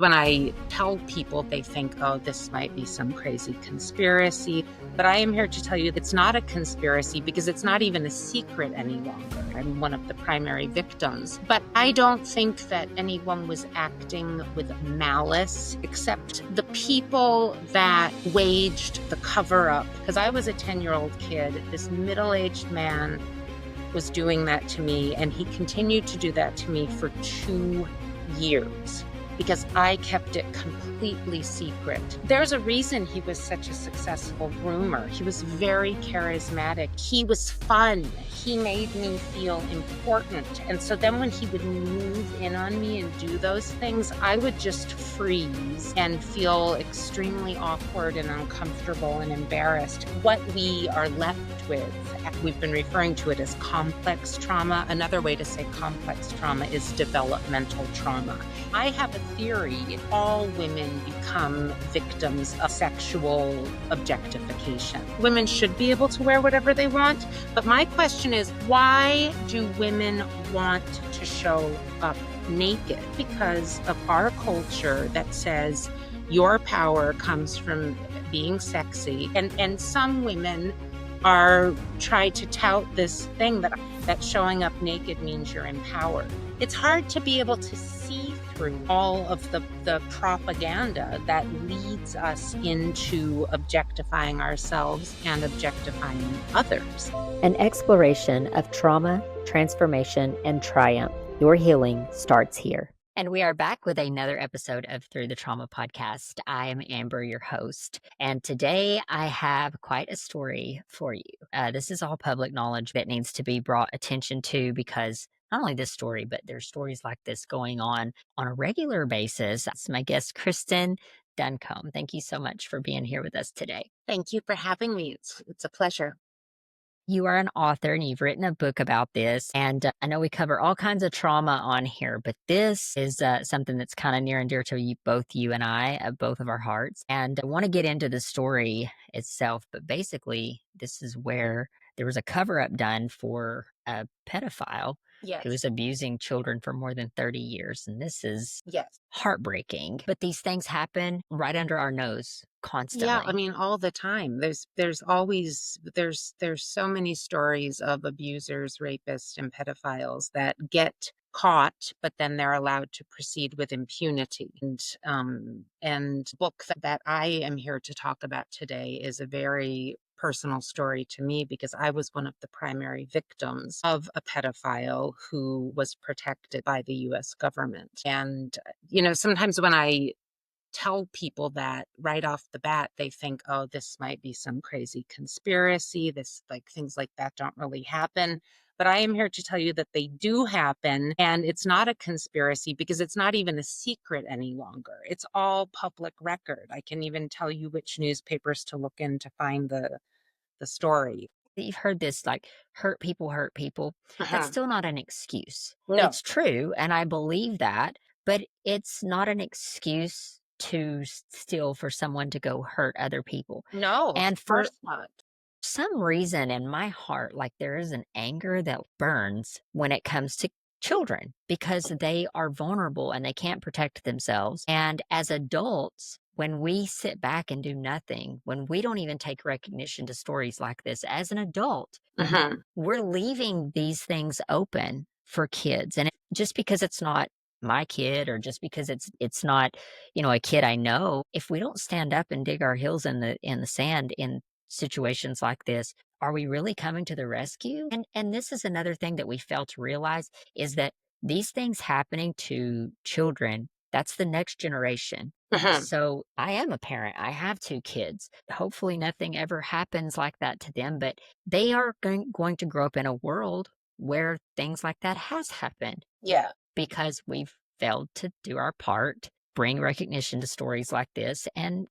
When I tell people, they think, oh, this might be some crazy conspiracy. But I am here to tell you it's not a conspiracy because it's not even a secret any longer. I'm one of the primary victims. But I don't think that anyone was acting with malice except the people that waged the cover-up. Because I was a 10-year-old kid, this middle-aged man was doing that to me, and he continued to do that to me for 2 years. Because I kept it completely secret. There's a reason he was such a successful groomer. He was very charismatic. He was fun. He made me feel important. And so then when he would move in on me and do those things, I would just freeze and feel extremely awkward and uncomfortable and embarrassed. What we are left with, we've been referring to it as complex trauma. Another way to say complex trauma is developmental trauma. I have a theory, all women become victims of sexual objectification. Women should be able to wear whatever they want, but my question is, why do women want to show up naked? Because of our culture that says your power comes from being sexy, and some women are trying to tout this thing that showing up naked means you're empowered. It's hard to be able to see through all of the propaganda that leads us into objectifying ourselves and objectifying others. An exploration of trauma, transformation, and triumph. Your healing starts here. And we are back with another episode of Through the Trauma podcast. I am Amber, your host. And today I have quite a story for you. This is all public knowledge that needs to be brought attention to because not only this story, but there's stories like this going on a regular basis. That's my guest, Kristin Duncombe. Thank you so much for being here with us today. Thank you for having me. It's a pleasure. You are an author and you've written a book about this. And I know we cover all kinds of trauma on here, but this is something that's kind of near and dear to both you and I, both of our hearts. And I want to get into the story itself, but basically this is where there was a cover-up done for a pedophile. Yes. Who was abusing children for more than 30 years. And this is yes. heartbreaking. But these things happen right under our nose constantly. Yeah, I mean, all the time. There's always so many stories of abusers, rapists, and pedophiles that get caught, but then they're allowed to proceed with impunity. And the book that I am here to talk about today is a very personal story to me because I was one of the primary victims of a pedophile who was protected by the U.S. government. And, sometimes when I tell people that right off the bat, they think, oh, this might be some crazy conspiracy. Things like that don't really happen. But I am here to tell you that they do happen, and it's not a conspiracy because it's not even a secret any longer. It's all public record. I can even tell you which newspapers to look in to find the story. You've heard this, like, hurt people hurt people. That's still not an excuse. No. It's true, and I believe that, but it's not an excuse to still for someone to go hurt other people. No, and of course not. Some reason in my heart, like there is an anger that burns when it comes to children because they are vulnerable and they can't protect themselves. And as adults, when we sit back and do nothing, when we don't even take recognition to stories like this as an adult, we're leaving these things open for kids. And just because it's not my kid or just because it's not, a kid I know, if we don't stand up and dig our heels in the sand in situations like this, are we really coming to the rescue? And this is another thing that we fail to realize is that these things happening to children, that's the next generation. So I am a parent. I have 2 kids. Hopefully nothing ever happens like that to them, but they are going to grow up in a world where things like that has happened. Yeah. Because we've failed to do our part, bring recognition to stories like this and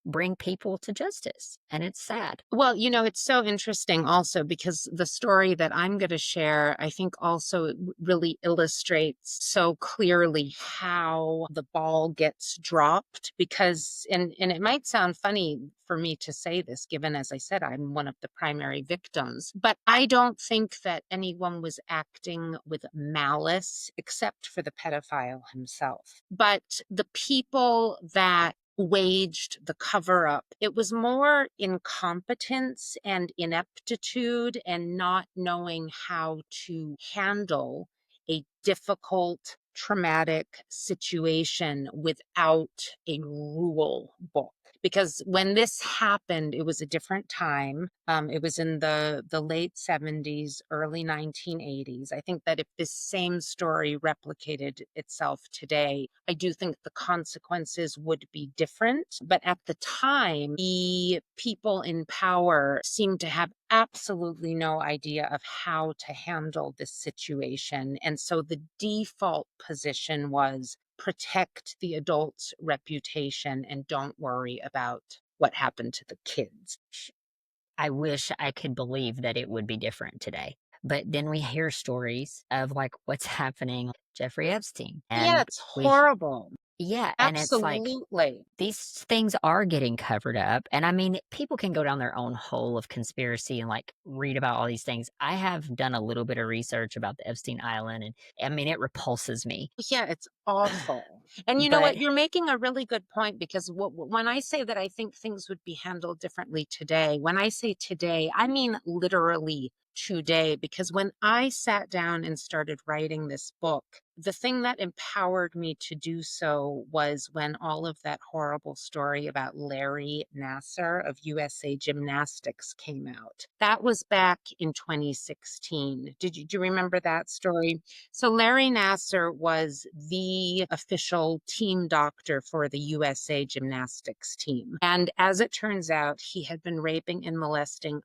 bring people to justice. And it's sad. Well, it's so interesting also because the story that I'm going to share, I think also really illustrates so clearly how the ball gets dropped because, and it might sound funny for me to say this, given, as I said, I'm one of the primary victims, but I don't think that anyone was acting with malice except for the pedophile himself. But the people that waged the cover up, it was more incompetence and ineptitude and not knowing how to handle a difficult, traumatic situation without a rule book. Because when this happened, it was a different time. It was in the late 70s, early 1980s. I think that if this same story replicated itself today, I do think the consequences would be different. But at the time, the people in power seemed to have absolutely no idea of how to handle this situation. And so the default position was protect the adult's reputation and don't worry about what happened to the kids. I wish I could believe that it would be different today. But then we hear stories of like what's happening with Jeffrey Epstein. Yeah, And it's we, horrible. yeah, and it's like Absolutely. these things are getting covered up. And I mean, people can go down their own hole of conspiracy and like read about all these things. I have done a little bit of research about the Epstein Island, and I mean, it repulses me. Yeah, it's awful. And you know But what? You're making a really good point because when I say that I think things would be handled differently today, when I say today, I mean literally today. Because when I sat down and started writing this book, the thing that empowered me to do so was when all of that horrible story about Larry Nasser of USA Gymnastics came out. That was back in 2016. Do you remember that story? So Larry Nasser was the official team doctor for the USA Gymnastics team. And as it turns out, he had been raping and molesting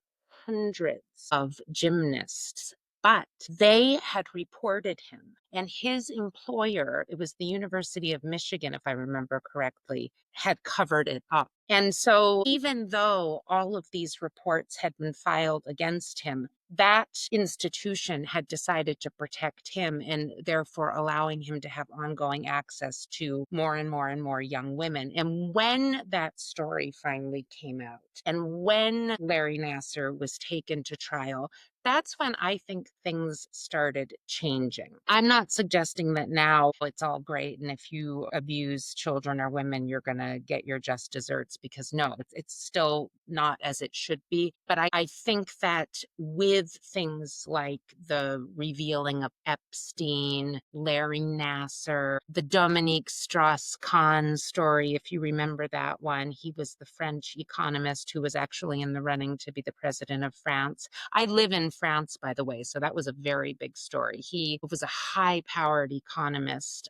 hundreds of gymnasts. But they had reported him, and his employer, it was the University of Michigan, if I remember correctly, had covered it up. And so, even though all of these reports had been filed against him, that institution had decided to protect him and therefore allowing him to have ongoing access to more and more and more young women. And when that story finally came out and when Larry Nasser was taken to trial, that's when I think things started changing. I'm not suggesting that now it's all great. And if you abuse children or women, you're going to get your just desserts, because no, it's still not as it should be. But I think that with things like the revealing of Epstein, Larry Nasser, the Dominique Strauss-Kahn story, if you remember that one, he was the French economist who was actually in the running to be the president of France. I live in France, by the way, so that was a very big story. He was a high-powered economist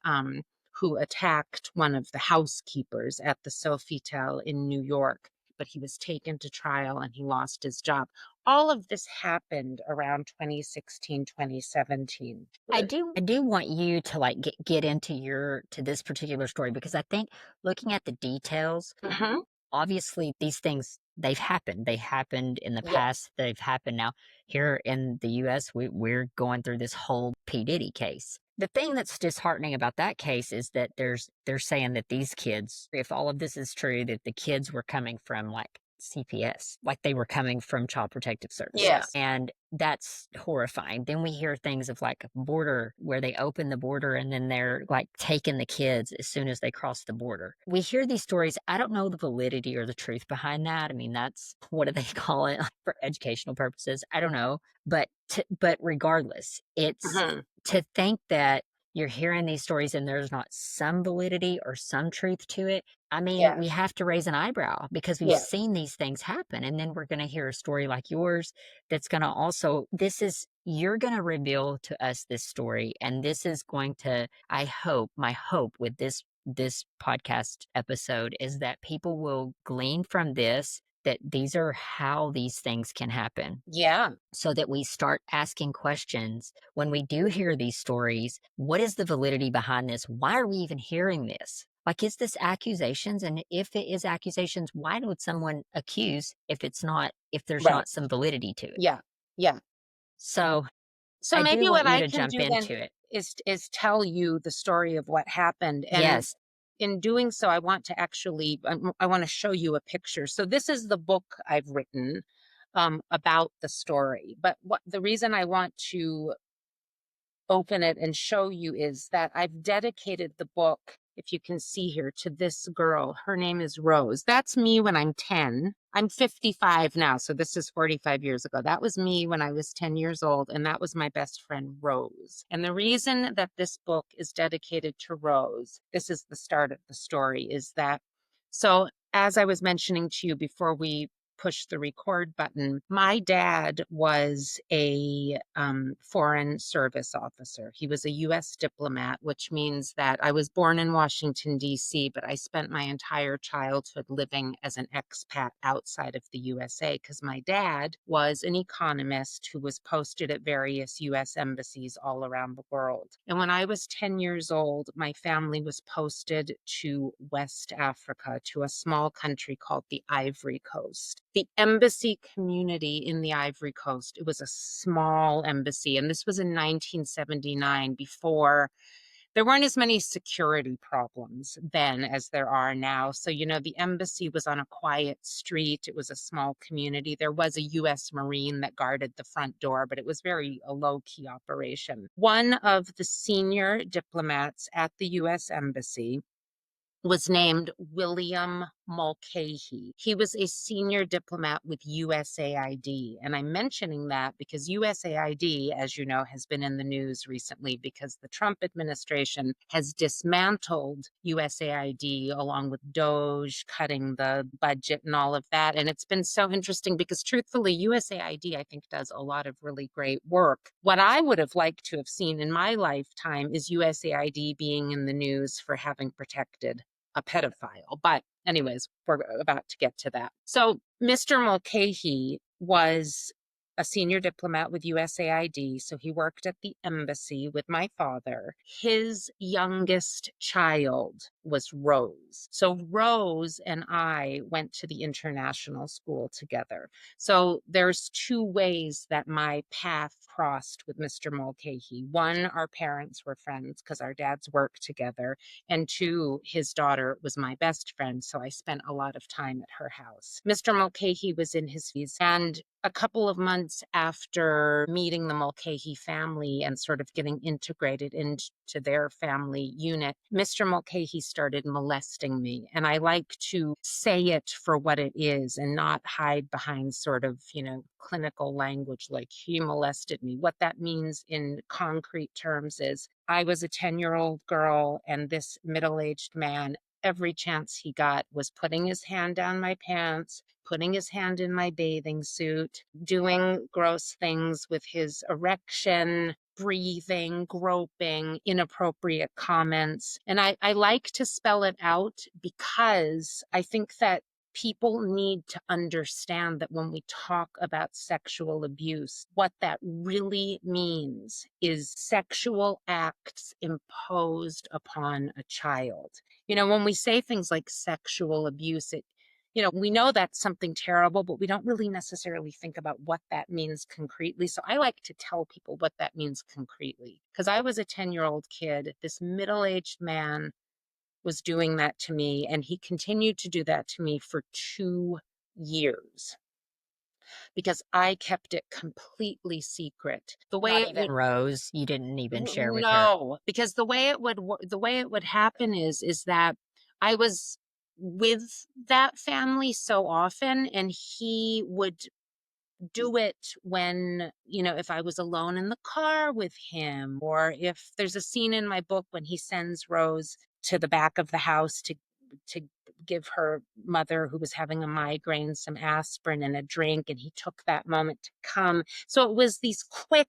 who attacked one of the housekeepers at the Sofitel in New York, but he was taken to trial and he lost his job. All of this happened around 2016, 2017. I do want you to like get into to this particular story, because I think looking at the details, Mhm. obviously these things, they've happened. They happened in the Yeah. past. They've happened now. Here in the US, we're going through this whole P. Diddy case. The thing that's disheartening about that case is that they're saying that these kids, if all of this is true, that the kids were coming from like CPS, like they were coming from Child Protective Services. Yeah. And that's horrifying. Then we hear things of like border, where they open the border and then they're like taking the kids as soon as they cross the border. We hear these stories. I don't know the validity or the truth behind that. I mean, that's what do they call it for educational purposes? I don't know. But regardless, it's Mhm. to think that you're hearing these stories and there's not some validity or some truth to it. I mean, Yeah. we have to raise an eyebrow because we've Yeah. seen these things happen. And then we're going to hear a story like yours that's going to also, you're going to reveal to us this story. And this is going to, my hope with this podcast episode is that people will glean from this, that these are how these things can happen, Yeah. so that we start asking questions when we do hear these stories. What is the validity behind this? Why are we even hearing this? Like, is this accusations? And if it is accusations, why would someone accuse if there's Right. not some validity to it? Yeah. Yeah. So So I do maybe want what you I to can jump do then into it. is tell you the story of what happened. And Yes. in doing so, I want to actually, I want to show you a picture. So this is the book I've written about the story. But the reason I want to open it and show you is that I've dedicated the book if you can see here, to this girl. Her name is Rose. That's me when I'm 10. I'm 55 now, so this is 45 years ago. That was me when I was 10 years old, and that was my best friend, Rose. And the reason that this book is dedicated to Rose, this is the start of the story, is that, so as I was mentioning to you before we push the record button, my dad was a foreign service officer. He was a U.S. diplomat, which means that I was born in Washington, D.C., but I spent my entire childhood living as an expat outside of the USA because my dad was an economist who was posted at various U.S. embassies all around the world. And when I was 10 years old, my family was posted to West Africa, to a small country called the Ivory Coast. The embassy community in the Ivory Coast, it was a small embassy, and this was in 1979, before there weren't as many security problems then as there are now. So, the embassy was on a quiet street. It was a small community. There was a U.S. Marine that guarded the front door, but it was a low-key operation. One of the senior diplomats at the U.S. Embassy was named William Mulcahy. He was a senior diplomat with USAID. And I'm mentioning that because USAID, as you know, has been in the news recently because the Trump administration has dismantled USAID along with DOGE, cutting the budget and all of that. And it's been so interesting because truthfully, USAID, I think, does a lot of really great work. What I would have liked to have seen in my lifetime is USAID being in the news for having protected a pedophile. But anyways, we're about to get to that. So Mr. Mulcahy was a senior diplomat with USAID. So he worked at the embassy with my father. His youngest child was Rose. So Rose and I went to the international school together. So there's two ways that my path crossed with Mr. Mulcahy. One, our parents were friends because our dads worked together. And two, his daughter was my best friend. So I spent a lot of time at her house. Mr. Mulcahy was in his 50s, and a couple of months after meeting the Mulcahy family and sort of getting integrated into their family unit, Mr. Mulcahy started molesting me. And I like to say it for what it is and not hide behind sort of, clinical language like he molested me. What that means in concrete terms is I was a 10-year-old girl, and this middle-aged man, every chance he got, was putting his hand down my pants, putting his hand in my bathing suit, doing gross things with his erection, breathing, groping, inappropriate comments. And I like to spell it out because I think that people need to understand that when we talk about sexual abuse, what that really means is sexual acts imposed upon a child. When we say things like sexual abuse, we know that's something terrible, but we don't really necessarily think about what that means concretely. So I like to tell people what that means concretely. Because I was a 10-year-old kid, this middle-aged man was doing that to me, and he continued to do that to me for 2 years because I kept it completely secret. The way Not even Rose, you didn't even share with her. No, because the way it would happen is that I was with that family so often, and he would do it when, if I was alone in the car with him, or if there's a scene in my book when he sends Rose to the back of the house to give her mother, who was having a migraine, some aspirin and a drink, and he took that moment to come. So it was these quick,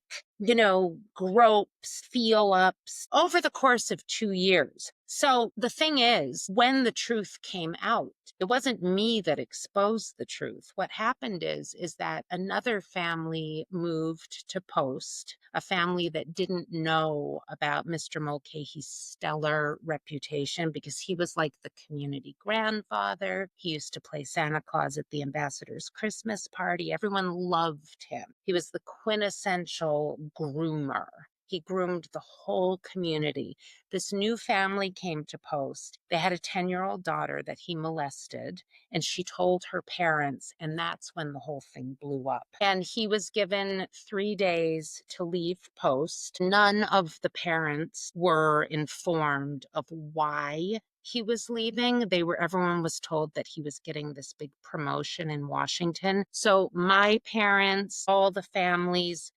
gropes, feel ups over the course of 2 years. So the thing is, when the truth came out, it wasn't me that exposed the truth. What happened is that another family moved to Post, a family that didn't know about Mr. Mulcahy's stellar reputation because he was like the community grandfather. He used to play Santa Claus at the ambassador's Christmas party. Everyone loved him. He was the quintessential groomer. He groomed the whole community. This new family came to post. They had a 10-year-old daughter that he molested, and she told her parents, and that's when the whole thing blew up. And he was given 3 days to leave post. None of the parents were informed of why he was leaving. Everyone was told that he was getting this big promotion in Washington. So my parents, all the families,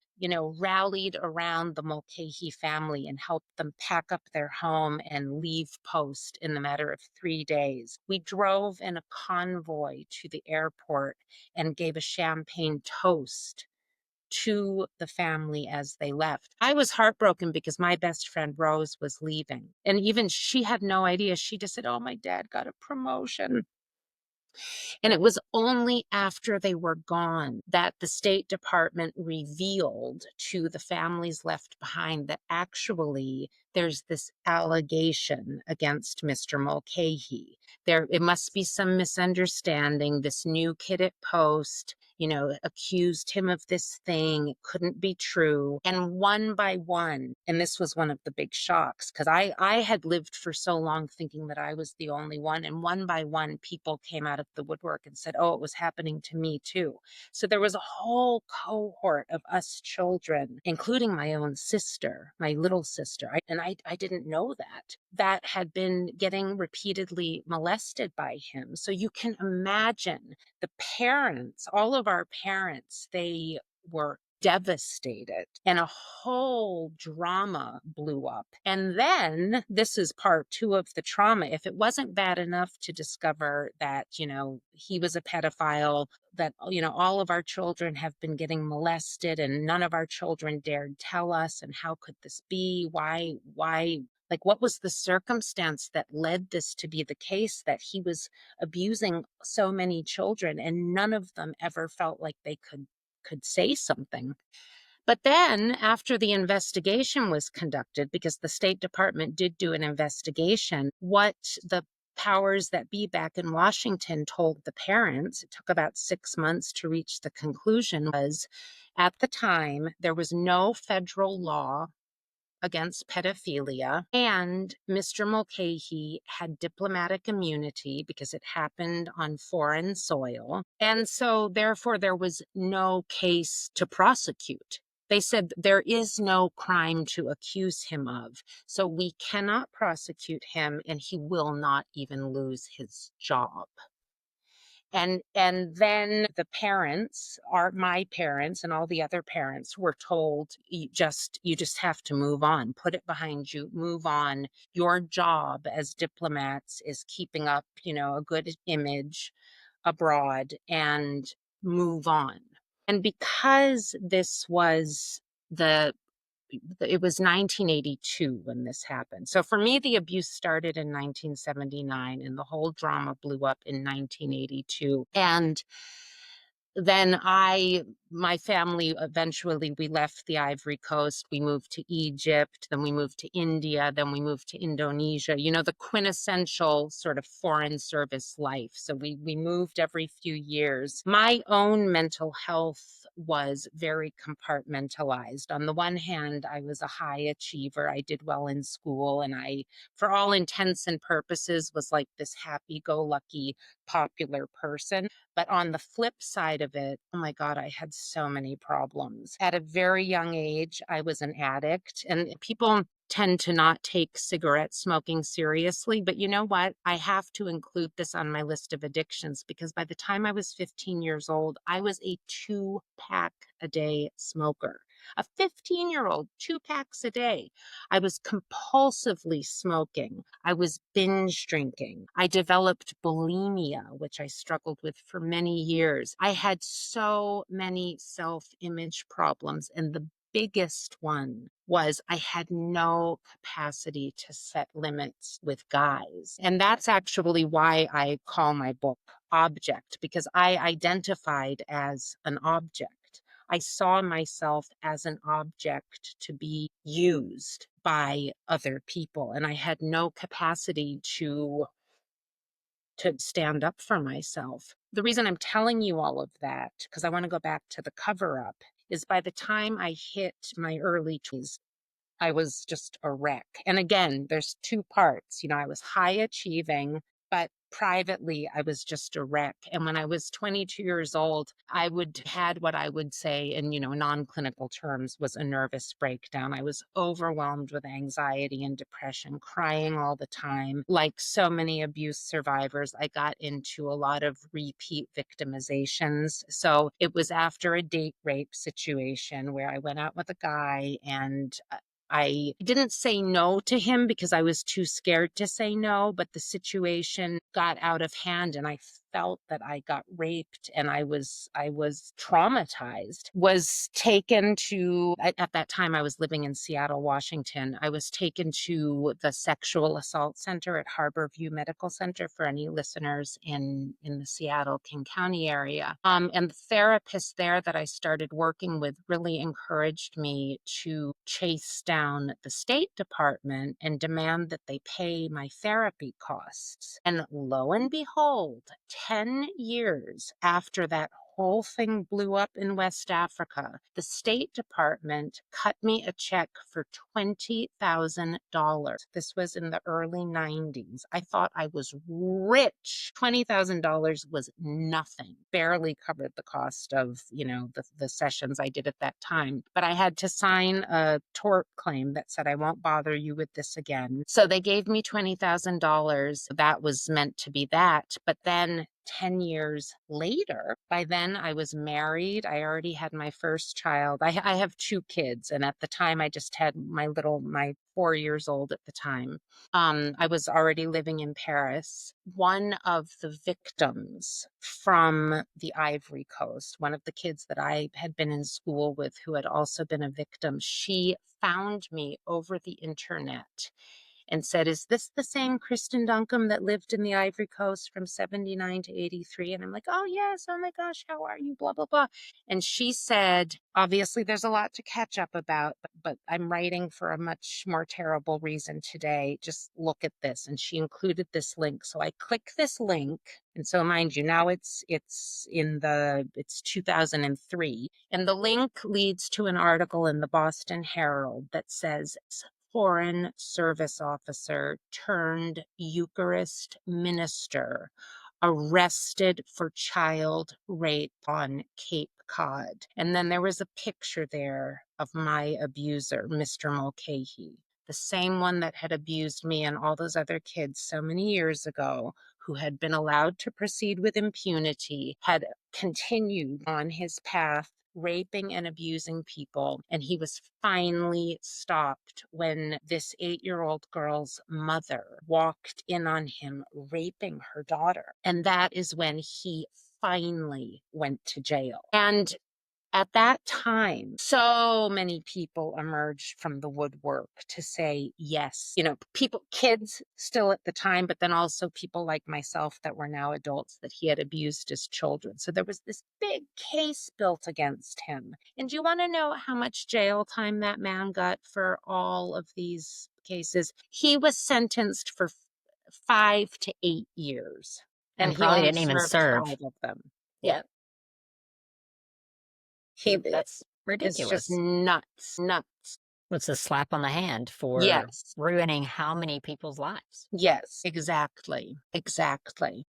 rallied around the Mulcahy family and helped them pack up their home and leave post in the matter of 3 days. We drove in a convoy to the airport and gave a champagne toast to the family as they left. I was heartbroken because my best friend Rose was leaving. And even she had no idea. She just said, "Oh, my dad got a promotion." And it was only after they were gone that the State Department revealed to the families left behind that actually there's this allegation against Mr. Mulcahy. It must be some misunderstanding. This new kid at Post, accused him of this thing. It couldn't be true. And one by one, and this was one of the big shocks, because I had lived for so long thinking that I was the only one. And one by one, people came out of the woodwork and said, "Oh, it was happening to me too." So there was a whole cohort of us children, including my own sister, my little sister. I didn't know that had been getting repeatedly molested by him. So you can imagine the parents, all of our parents, they were devastated, and a whole drama blew up. And then this is part 2 of the trauma. If it wasn't bad enough to discover that, he was a pedophile, that, all of our children have been getting molested and none of our children dared tell us. And how could this be? Why? Like, what was the circumstance that led this to be the case, that he was abusing so many children and none of them ever felt like they could say something? But then after the investigation was conducted, because the State Department did do an investigation, what the powers that be back in Washington told the parents, it took about 6 months to reach the conclusion, was at the time there was no federal law against pedophilia, and Mr. Mulcahy had diplomatic immunity because it happened on foreign soil. And so therefore there was no case to prosecute. They said there is no crime to accuse him of, so we cannot prosecute him, and he will not even lose his job. And then the parents, my parents and all the other parents, were told, you just have to move on, put it behind you, move on. Your job as diplomats is keeping up, a good image abroad, and move on. And because it was 1982 when this happened. So for me, the abuse started in 1979 and the whole drama blew up in 1982. And then my family, eventually we left the Ivory Coast. We moved to Egypt, then we moved to India, then we moved to Indonesia, the quintessential sort of foreign service life. So we moved every few years. My own mental health was very compartmentalized. On the one hand, I was a high achiever. I did well in school, and I, for all intents and purposes, was like this happy-go-lucky, popular person. But on the flip side of it, oh my God, I had so many problems. At a very young age, I was an addict, and people tend to not take cigarette smoking seriously. But you know what? I have to include this on my list of addictions, because by the time I was 15 years old, I was a 2-pack a day smoker. A 15-year-old, 2 packs a day. I was compulsively smoking. I was binge drinking. I developed bulimia, which I struggled with for many years. I had so many self-image problems, and the biggest one was I had no capacity to set limits with guys. And that's actually why I call my book Object, because I identified as an object. I saw myself as an object to be used by other people, and I had no capacity to stand up for myself. The reason I'm telling you all of that, because I want to go back to the cover up, is by the time I hit my early 20s, I was just a wreck. And again, there's two parts. I was high achieving, but privately, I was just a wreck. And when I was 22 years old, I would had what I would say in, non-clinical terms was a nervous breakdown. I was overwhelmed with anxiety and depression, crying all the time. Like so many abuse survivors, I got into a lot of repeat victimizations. So it was after a date rape situation where I went out with a guy and I didn't say no to him because I was too scared to say no, but the situation got out of hand and I felt that I got raped and I was traumatized. Was taken to at that time I was living in Seattle, Washington. I was taken to the sexual assault center at Harborview Medical Center for any listeners in the Seattle King County area. And the therapist there that I started working with really encouraged me to chase down the State Department and demand that they pay my therapy costs. And lo and behold, 10 years after that whole thing blew up in West Africa, the State Department cut me a check for $20,000. This was in the early 90s. I thought I was rich. $20,000 was nothing, barely covered the cost of, the sessions I did at that time. But I had to sign a tort claim that said I won't bother you with this again. So they gave me $20,000. That was meant to be that. But then 10 years later, by then I was married. I already had my first child. I have two kids. And at the time I just had my 4 years old at the time. I was already living in Paris. One of the victims from the Ivory Coast, one of the kids that I had been in school with who had also been a victim, she found me over the internet and said, "Is this the same Kristin Duncombe that lived in the Ivory Coast from 79 to 83? And I'm like, "Oh, yes. Oh, my gosh. How are you? Blah, blah, blah." And she said, "Obviously, there's a lot to catch up about, but I'm writing for a much more terrible reason today. Just look at this." And she included this link. So I click this link. And so mind you, now it's 2003. And the link leads to an article in the Boston Herald that says, "Foreign service officer turned Eucharist minister arrested for child rape on Cape Cod." And then there was a picture there of my abuser, Mr. Mulcahy, the same one that had abused me and all those other kids so many years ago, who had been allowed to proceed with impunity, had continued on his path raping and abusing people. And he was finally stopped when this 8-year-old girl's mother walked in on him raping her daughter. And that is when he finally went to jail. And at that time, so many people emerged from the woodwork to say yes. Kids still at the time, but then also people like myself that were now adults that he had abused as children. So there was this big case built against him. And do you want to know how much jail time that man got for all of these cases? He was sentenced for 5 to 8 years. And And he probably only didn't even served serve. 5 of them. Yeah. That's It's just ridiculous. nuts. It's a slap on the hand for Yes. ruining how many people's lives. Yes, exactly.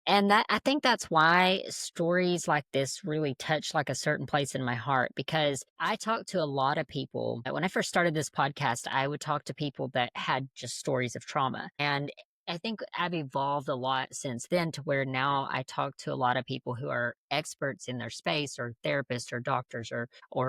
And I think that's why stories like this really touch like a certain place in my heart, because I talk to a lot of people. When I first started this podcast, I would talk to people that had just stories of trauma. And I think I've evolved a lot since then to where now I talk to a lot of people who are experts in their space, or therapists or doctors or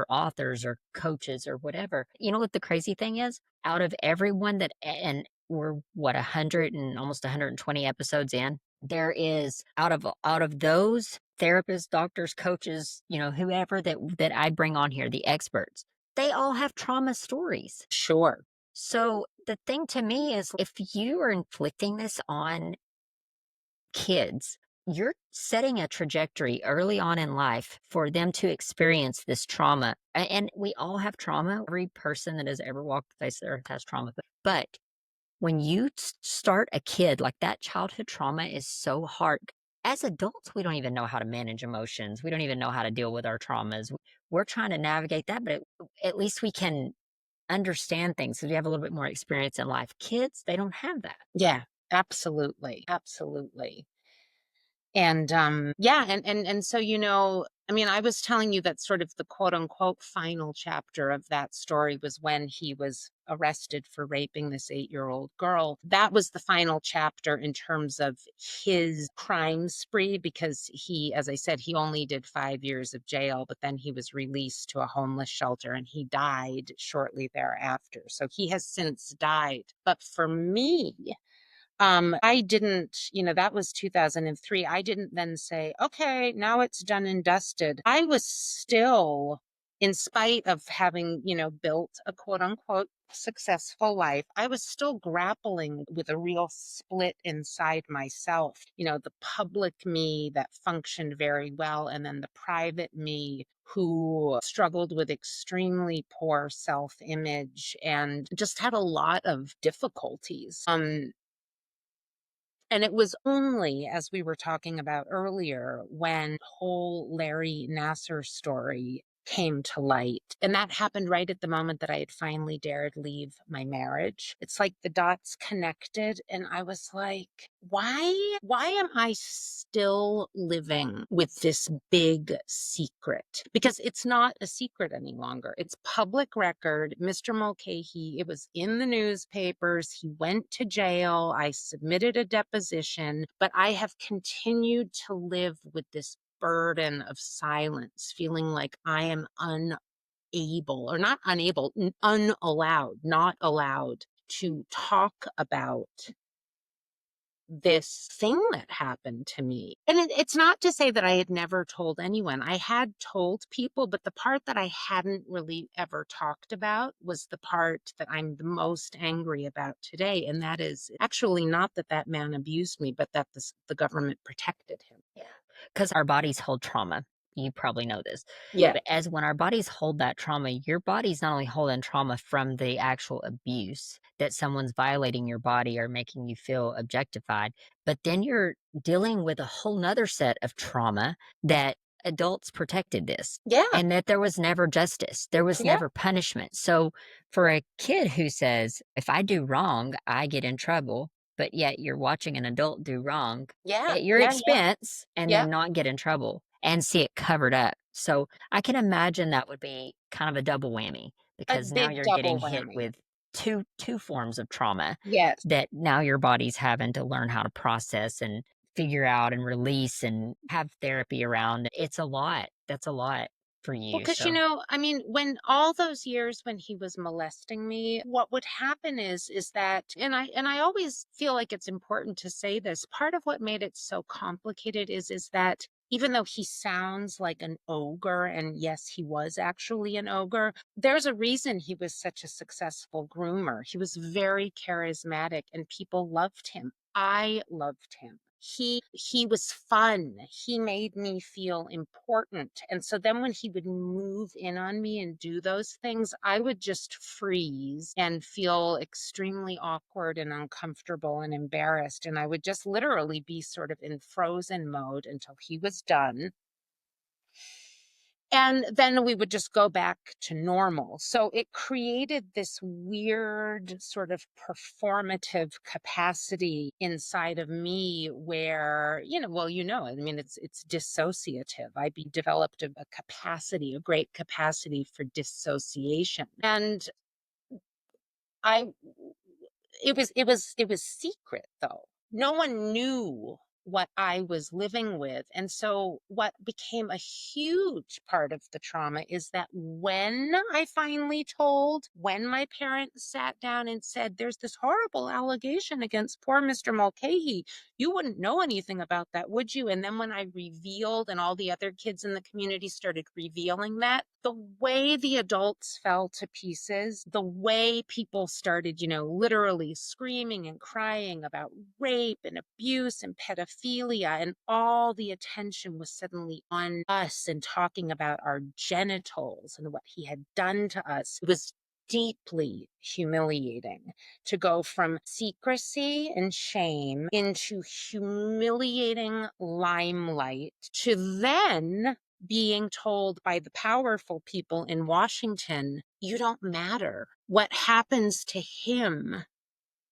authors or coaches or whatever. You know what the crazy thing is? Out of everyone and we're 100 and almost 120 episodes in, there is out of those therapists, doctors, coaches, whoever that I bring on here, the experts, they all have trauma stories. Sure. So the thing to me is, if you are inflicting this on kids, you're setting a trajectory early on in life for them to experience this trauma. And we all have trauma. Every person that has ever walked the face of the earth has trauma. But when you start a kid, like, that childhood trauma is so hard. As adults, we don't even know how to manage emotions. We don't even know how to deal with our traumas. We're trying to navigate that, but at least we can understand things because we have a little bit more experience in life. Kids, they don't have that. Yeah, absolutely. Absolutely. And yeah, and so I mean, I was telling you that sort of the quote unquote final chapter of that story was when he was arrested for raping this 8-year-old girl. That was the final chapter in terms of his crime spree, because he, as I said, he only did 5 years of jail, but then he was released to a homeless shelter and he died shortly thereafter. So he has since died. But for me, I didn't, that was 2003. I didn't then say, okay, now it's done and dusted. I was still, in spite of having, built a quote unquote successful life, I was still grappling with a real split inside myself. The public me that functioned very well, and then the private me who struggled with extremely poor self-image and just had a lot of difficulties. And it was only, as we were talking about earlier, when the whole Larry Nasser story came to light. And that happened right at the moment that I had finally dared leave my marriage. It's like the dots connected. And I was like, why am I still living with this big secret? Because it's not a secret any longer. It's public record. Mr. Mulcahy, it was in the newspapers. He went to jail. I submitted a deposition, but I have continued to live with this burden of silence, feeling like I am unable, or not unable, unallowed, not allowed to talk about this thing that happened to me. And it's not to say that I had never told anyone. I had told people, but the part that I hadn't really ever talked about was the part that I'm the most angry about today. And that is actually not that that man abused me, but that the government protected him. Yeah. Because our bodies hold trauma. You probably know this. Yeah. But as when our bodies hold that trauma, your body's not only holding trauma from the actual abuse that someone's violating your body or making you feel objectified, but then you're dealing with a whole nother set of trauma that adults protected this Yeah. and that there was never justice. There was Yeah. never punishment. So for a kid who says, if I do wrong, I get in trouble, but yet you're watching an adult do wrong Yeah. at your Yeah. Yeah. expense and Yeah. then not get in trouble and see it covered up. So I can imagine that would be kind of a double whammy A because now big you're double getting hit whammy. with two forms of trauma Yes. that now your body's having to learn how to process and figure out and release and have therapy around. It's a lot. That's a lot for Well, you. because So I mean, when all those years when he was molesting me, what would happen is that, and I always feel like it's important to say this. Part of what made it so complicated is that even though he sounds like an ogre, and yes, he was actually an ogre, there's a reason he was such a successful groomer. He was very charismatic, and people loved him. I loved him. He was fun. He made me feel important. And so then when he would move in on me and do those things, I would just freeze and feel extremely awkward and uncomfortable and embarrassed. And I would just literally be sort of in frozen mode until he was done. And then we would just go back to normal. So it created this weird sort of performative capacity inside of me where, well, I mean, it's dissociative. Developed a capacity, a great capacity for dissociation. And I it was secret though. No one knew what I was living with. And so what became a huge part of the trauma is that when I finally told, when my parents sat down and said, there's this horrible allegation against poor Mr. Mulcahy, you wouldn't know anything about that, would you? And then when I revealed, and all the other kids in the community started revealing that, the way the adults fell to pieces, the way people started, literally screaming and crying about rape and abuse and pedophilia, and all the attention was suddenly on us and talking about our genitals and what he had done to us. It was deeply humiliating to go from secrecy and shame into humiliating limelight to then being told by the powerful people in Washington, you don't matter. What happens to him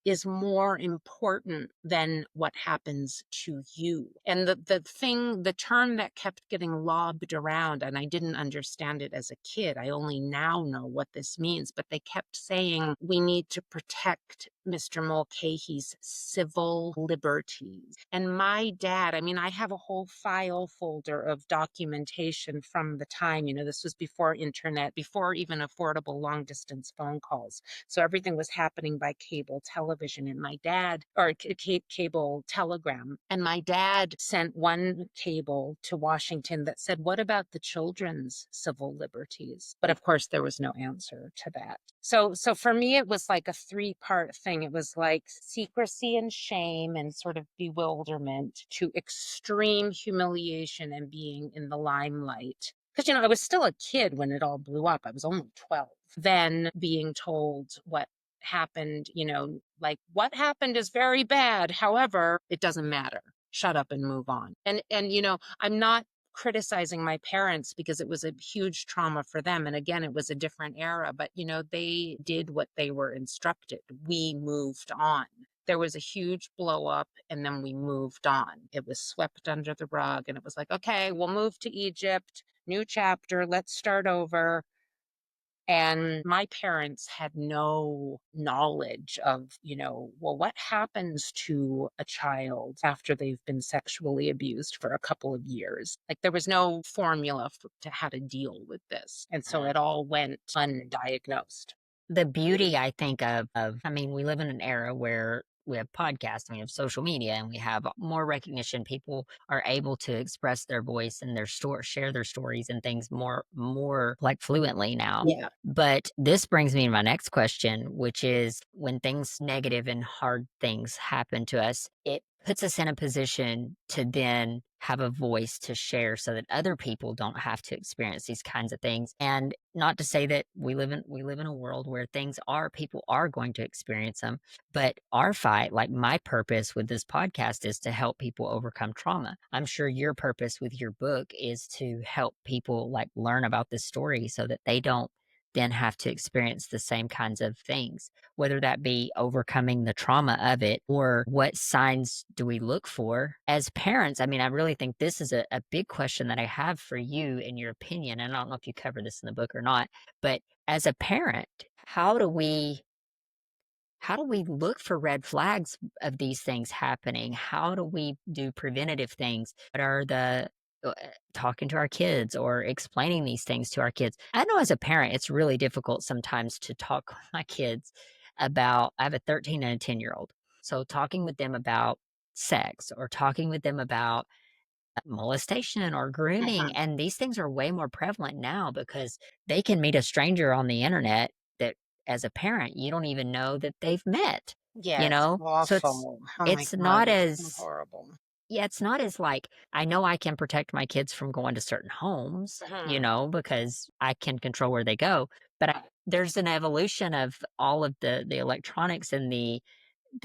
is more important than what happens to you. And the term that kept getting lobbed around, and I didn't understand it as a kid, I only now know what this means, but they kept saying, we need to protect Mr. Mulcahy's civil liberties. And my dad, I mean, I have a whole file folder of documentation from the time, this was before internet, before even affordable long distance phone calls. So everything was happening by cable television. And my dad, or cable telegram, and my dad sent one cable to Washington that said, what about the children's civil liberties? But of course, there was no answer to that. So for me, it was like a 3-part thing. It was like secrecy and shame and sort of bewilderment to extreme humiliation and being in the limelight. Because, I was still a kid when it all blew up. I was only 12. Then being told what happened, like what happened is very bad. However, it doesn't matter. Shut up and move on. And I'm not criticizing my parents because it was a huge trauma for them. And again, it was a different era, but they did what they were instructed. We moved on. There was a huge blow up and then we moved on. It was swept under the rug and it was like, okay, we'll move to Egypt, new chapter, let's start over. And my parents had no knowledge of, well, what happens to a child after they've been sexually abused for a couple of years? Like there was no formula to how to deal with this. And so it all went undiagnosed. The beauty, I think, I mean, we live in an era where we have podcasts and we have social media and we have more recognition. People are able to express their voice and share their stories and things more like fluently now. Yeah. But this brings me to my next question, which is when things negative and hard things happen to us, it puts us in a position to then have a voice to share so that other people don't have to experience these kinds of things. And not to say that we live in a world where people are going to experience them, but our fight, like my purpose with this podcast, is to help people overcome trauma. I'm sure your purpose with your book is to help people like learn about this story so that they don't then have to experience the same kinds of things, whether that be overcoming the trauma of it or what signs do we look for as parents. I mean, I really think this is a big question that I have for you in your opinion. And I don't know if you cover this in the book or not, but as a parent, how do we look for red flags of these things happening? How do we do preventative things? What are the talking to our kids or explaining these things to our kids? I know as a parent, it's really difficult sometimes to talk with my kids about, I have a 13 and a 10-year-old. So talking with them about sex or talking with them about molestation or grooming. And these things are way more prevalent now because they can meet a stranger on the internet that as a parent, you don't even know that they've met, Yeah, it's So awful. Oh my it's God, not it's so as, horrible. yeah, it's not as like, I know I can protect my kids from going to certain homes, because I can control where they go. But there's an evolution of all of the electronics and the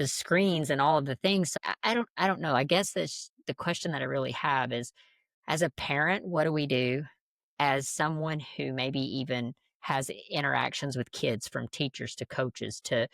screens and all of the things. So I don't know. I guess that's the question that I really have is, as a parent, what do we do? As someone who maybe even has interactions with kids, from teachers to coaches to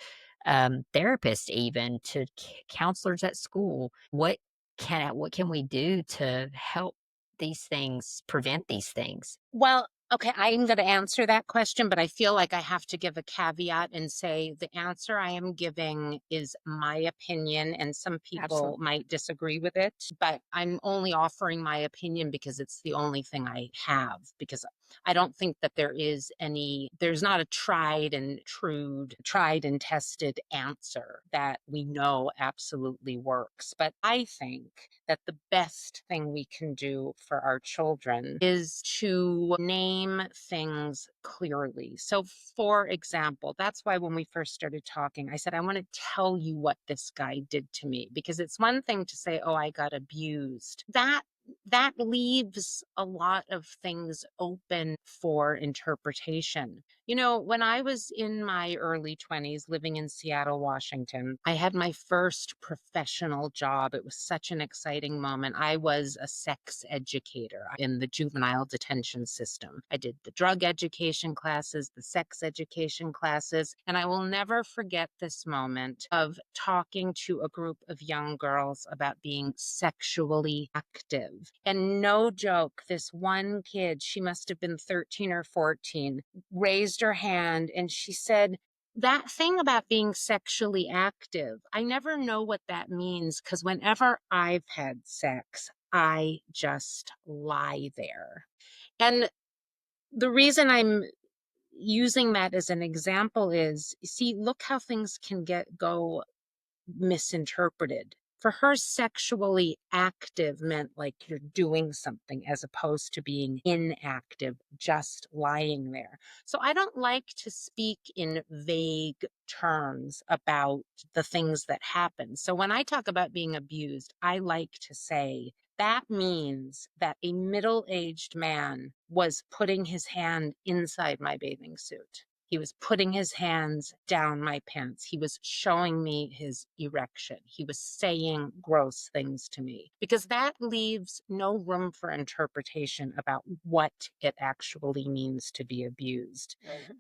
therapists, even to counselors at school, what can we do to help these things, prevent these things? Well, okay, I'm going to answer that question, but I feel like I have to give a caveat and say the answer I am giving is my opinion, and some people Absolutely. might disagree with it, but I'm only offering my opinion because it's the only thing I have, because I don't think that there's not a tried and tested answer that we know absolutely works. But I think that the best thing we can do for our children is to name things clearly. So, for example, that's why when we first started talking, I said, I want to tell you what this guy did to me, because it's one thing to say, oh, I got abused. That leaves a lot of things open for interpretation. When I was in my early 20s living in Seattle, Washington, I had my first professional job. It was such an exciting moment. I was a sex educator in the juvenile detention system. I did the drug education classes, the sex education classes, and I will never forget this moment of talking to a group of young girls about being sexually active. And no joke, this one kid, she must have been 13 or 14, raised her hand and she said, "That thing about being sexually active, I never know what that means because whenever I've had sex, I just lie there." And the reason I'm using that as an example is, see, look how things can go misinterpreted. For her, sexually active meant like you're doing something as opposed to being inactive, just lying there. So I don't like to speak in vague terms about the things that happen. So when I talk about being abused, I like to say that means that a middle-aged man was putting his hand inside my bathing suit. He was putting his hands down my pants. He was showing me his erection. He was saying gross things to me because that leaves no room for interpretation about what it actually means to be abused. Mm-hmm.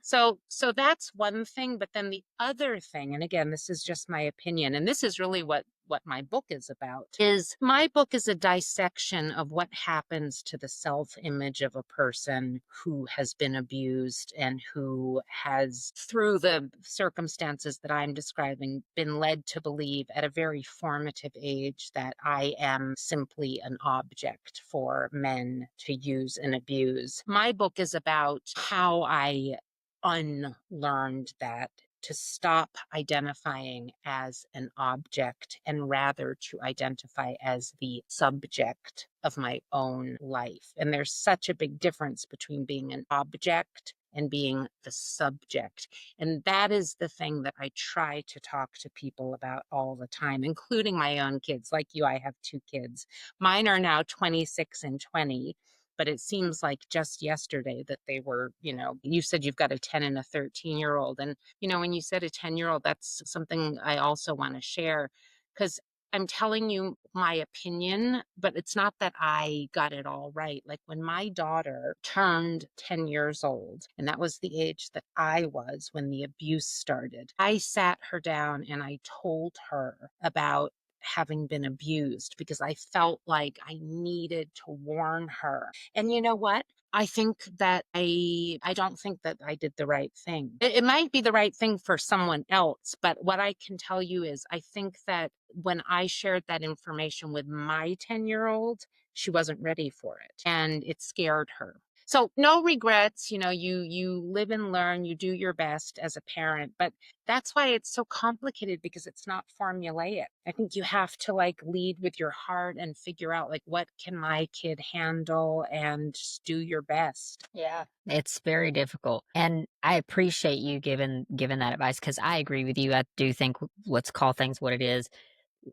So that's one thing. But then the other thing, and again, this is just my opinion, and this is really what my book is about, is my book is a dissection of what happens to the self-image of a person who has been abused and who has, through the circumstances that I'm describing, been led to believe at a very formative age that I am simply an object for men to use and abuse. My book is about how I unlearned that, to stop identifying as an object and rather to identify as the subject of my own life. And there's such a big difference between being an object and being the subject. And that is the thing that I try to talk to people about all the time, including my own kids. Like you, I have 2 kids. Mine are now 26 and 20. But it seems like just yesterday that they were, you said you've got a 10 and a 13-year-old. And, when you said a 10-year-old, that's something I also want to share because I'm telling you my opinion, but it's not that I got it all right. Like when my daughter turned 10 years old, and that was the age that I was when the abuse started, I sat her down and I told her about having been abused because I felt like I needed to warn her. And you know what? I think that I don't think that I did the right thing. It might be the right thing for someone else, but what I can tell you is I think that when I shared that information with my 10-year-old, she wasn't ready for it and it scared her. So no regrets, you live and learn, you do your best as a parent, but that's why it's so complicated because it's not formulaic. I think you have to lead with your heart and figure out what can my kid handle and just do your best. Yeah. It's very difficult. And I appreciate you giving that advice because I agree with you. I do think let's call things what it is.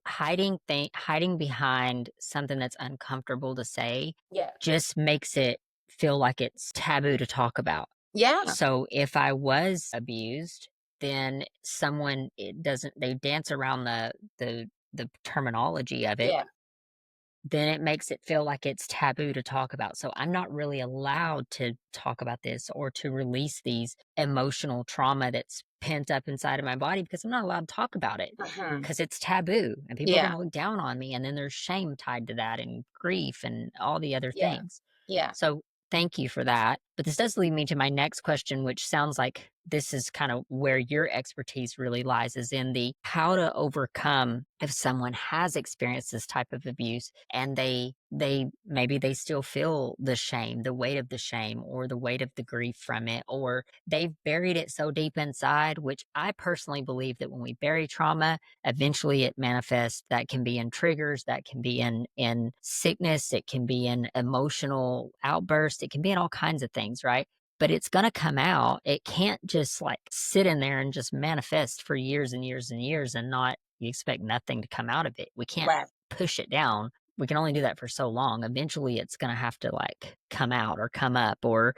Hiding behind something that's uncomfortable to say just makes it feel like it's taboo to talk about. Yeah. So if I was abused, then they dance around the terminology of it. Yeah. Then it makes it feel like it's taboo to talk about. So I'm not really allowed to talk about this or to release these emotional trauma that's pent up inside of my body because I'm not allowed to talk about it because it's taboo and people are going to look down on me. And then there's shame tied to that and grief and all the other things. Yeah. So thank you for that. But this does lead me to my next question, which sounds like this is kind of where your expertise really lies, is in the how to overcome if someone has experienced this type of abuse and they maybe they still feel the shame, the weight of the shame or the weight of the grief from it, or they've buried it so deep inside, which I personally believe that when we bury trauma, eventually it manifests. That can be in triggers, that can be in sickness, it can be in emotional outbursts, it can be in all kinds of things, right? But it's going to come out. It can't just sit in there and just manifest for years and years and years and not, you expect nothing to come out of it. We can't push it down. We can only do that for so long. Eventually it's going to have to come out or come up, or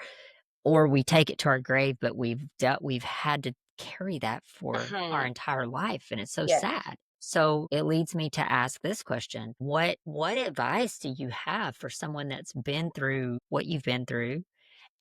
or we take it to our grave, but we've had to carry that for our Mhm. entire life, and it's so Yes. sad. So it leads me to ask this question. What advice do you have for someone that's been through what you've been through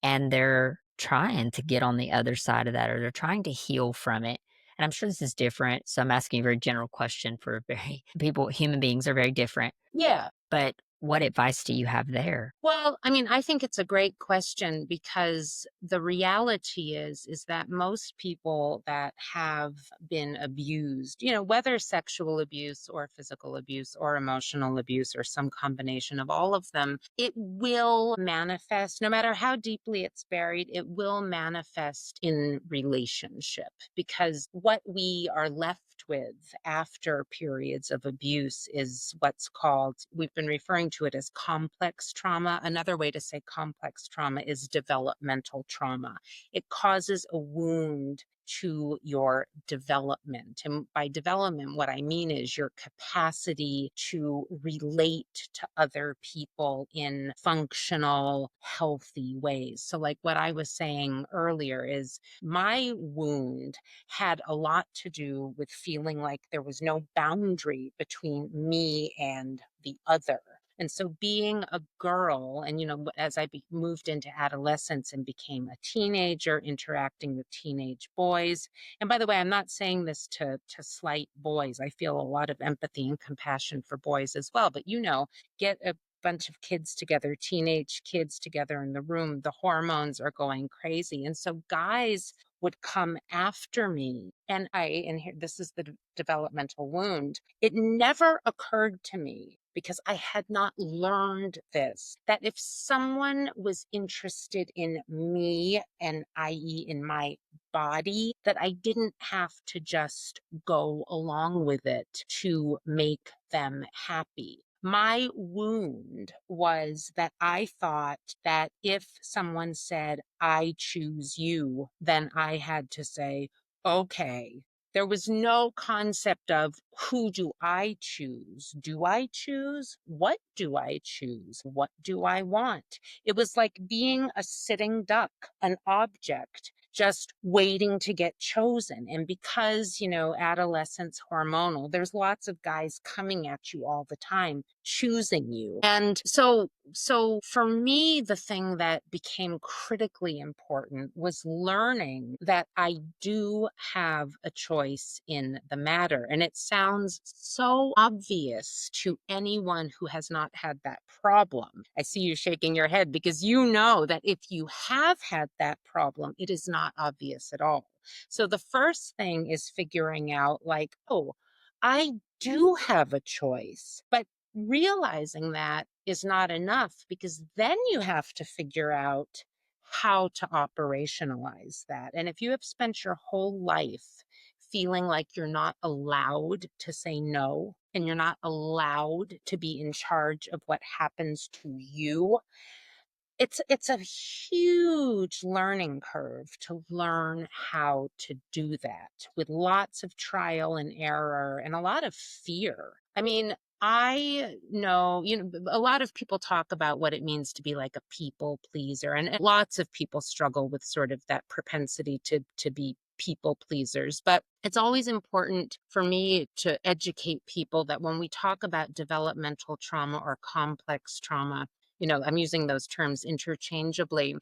and they're trying to get on the other side of that or they're trying to heal from it? And I'm sure this is different, so I'm asking a very general question for very people human beings are very different, Yeah. but what advice do you have there? Well, I mean, I think it's a great question because the reality is that most people that have been abused, whether sexual abuse or physical abuse or emotional abuse or some combination of all of them, it will manifest, no matter how deeply it's buried, it will manifest in relationship because what we are left with after periods of abuse is what's called, we've been referring to it as complex trauma. Another way to say complex trauma is developmental trauma. It causes a wound to your development. And by development, what I mean is your capacity to relate to other people in functional, healthy ways. So, like what I was saying earlier, is my wound had a lot to do with feeling like there was no boundary between me and the other. And so being a girl, and as I moved into adolescence and became a teenager, interacting with teenage boys. And by the way, I'm not saying this to slight boys. I feel a lot of empathy and compassion for boys as well. But get a bunch of kids together, teenage kids together in the room, the hormones are going crazy. And so guys would come after me. And here, this is the developmental wound. It never occurred to me, because I had not learned this, that if someone was interested in me, and i.e., in my body, that I didn't have to just go along with it to make them happy. My wound was that I thought that if someone said, I choose you, then I had to say, okay. There was no concept of, who do I choose? Do I choose? What do I choose? What do I want? It was like being a sitting duck, an object, just waiting to get chosen. And because, adolescence hormonal, there's lots of guys coming at you all the time, choosing you. And so for me, the thing that became critically important was learning that I do have a choice in the matter. And it sounds so obvious to anyone who has not had that problem. I see you shaking your head because you know that if you have had that problem, it is not obvious at all. So the first thing is figuring out, like, oh, I do have a choice. But realizing that is not enough, because then you have to figure out how to operationalize that. And if you have spent your whole life feeling like you're not allowed to say no, and you're not allowed to be in charge of what happens to you, it's a huge learning curve to learn how to do that, with lots of trial and error and a lot of fear. I mean, I know, a lot of people talk about what it means to be like a people pleaser, and lots of people struggle with sort of that propensity to be people pleasers. But it's always important for me to educate people that when we talk about developmental trauma or complex trauma, I'm using those terms interchangeably.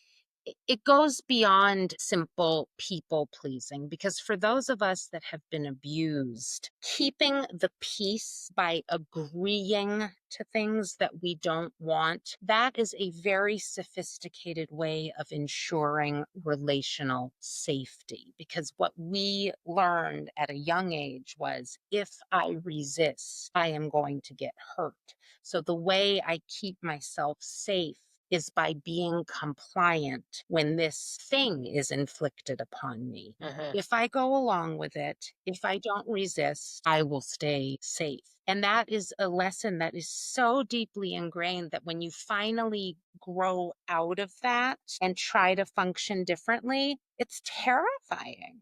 It goes beyond simple people pleasing, because for those of us that have been abused, keeping the peace by agreeing to things that we don't want, that is a very sophisticated way of ensuring relational safety. Because what we learned at a young age was, if I resist, I am going to get hurt. So the way I keep myself safe is by being compliant when this thing is inflicted upon me. If I go along with it, if I don't resist, I will stay safe. And that is a lesson that is so deeply ingrained that when you finally grow out of that and try to function differently, it's terrifying.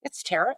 It's terrifying.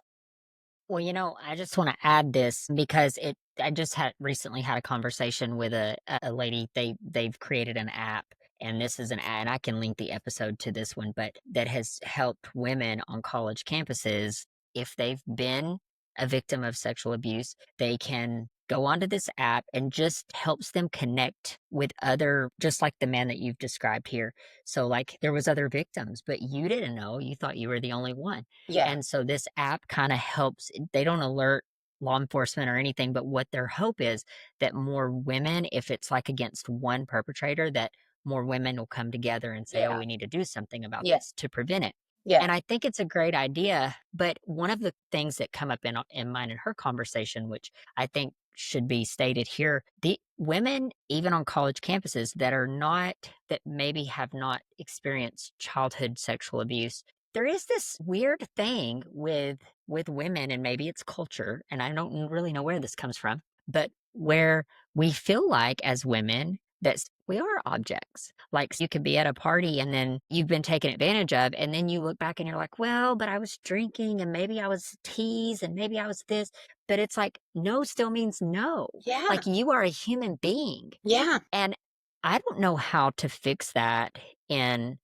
Well, I just want to add this because I just had recently had a conversation with a lady. They've created an app and this is and I can link the episode to this one, but that has helped women on college campuses. If they've been a victim of sexual abuse, they can go onto this app and just helps them connect with other, just like the man that you've described here. So like there was other victims, but you didn't know, you thought you were the only one. Yeah. And so this app kind of helps. They don't alert law enforcement or anything, but what their hope is that more women, if it's like against one perpetrator, that more women will come together and say, oh, Yeah. we need to do something about Yeah. this to prevent it. Yeah. And I think it's a great idea. But one of the things that come up in mine and her conversation, which I think should be stated here, the women, even on college campuses that are not, that maybe have not experienced childhood sexual abuse, there is this weird thing with women, and maybe it's culture, and I don't really know where this comes from, but where we feel like as women that we are objects. Like you could be at a party and then you've been taken advantage of, and then you look back and you're like, well, but I was drinking and maybe I was teased and maybe I was this. But it's like no still means no. Yeah. Like you are a human being. Yeah. And I don't know how to fix that in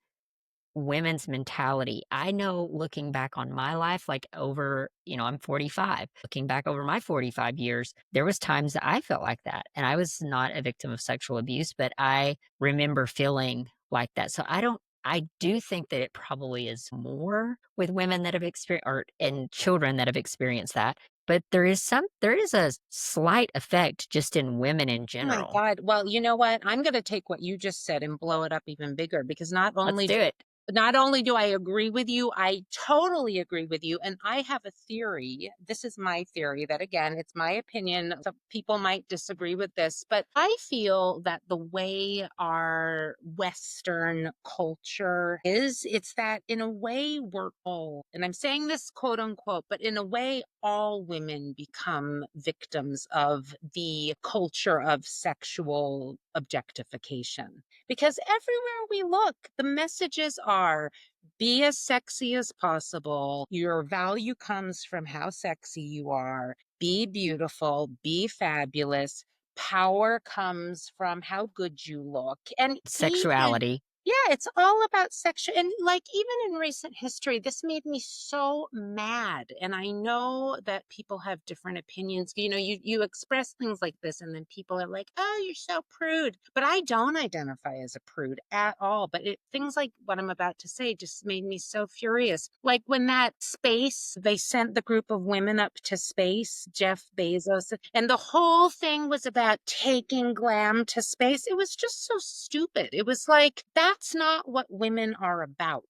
women's mentality. I know looking back on my life, like over, I'm 45. Looking back over my 45 years, there was times that I felt like that. And I was not a victim of sexual abuse, but I remember feeling like that. So I do think that it probably is more with women that have experienced or and children that have experienced that. But there is a slight effect just in women in Oh my general. God. Well, you know what? I'm going to take what you just said and blow it up even bigger because Let's do it. not only do I agree with you, I totally agree with you. And I have a theory. This is my theory that, again, it's my opinion. Some people might disagree with this, but I feel that the way our Western culture is, it's that in a way we're all, and I'm saying this quote unquote, but in a way, all women become victims of the culture of sexual objectification. Because everywhere we look, the messages are be as sexy as possible. Your value comes from how sexy you are. Be beautiful, be fabulous. Power comes from how good you look. And even Sexuality. yeah, it's all about sexual. And like even in recent history, this made me so mad. And I know that people have different opinions. You express things like this, and then people are like, oh, you're so prude. But I don't identify as a prude at all. But things like what I'm about to say just made me so furious. Like when they sent the group of women up to space, Jeff Bezos, and the whole thing was about taking glam to space. It was just so stupid. It was like, that's not what women are about.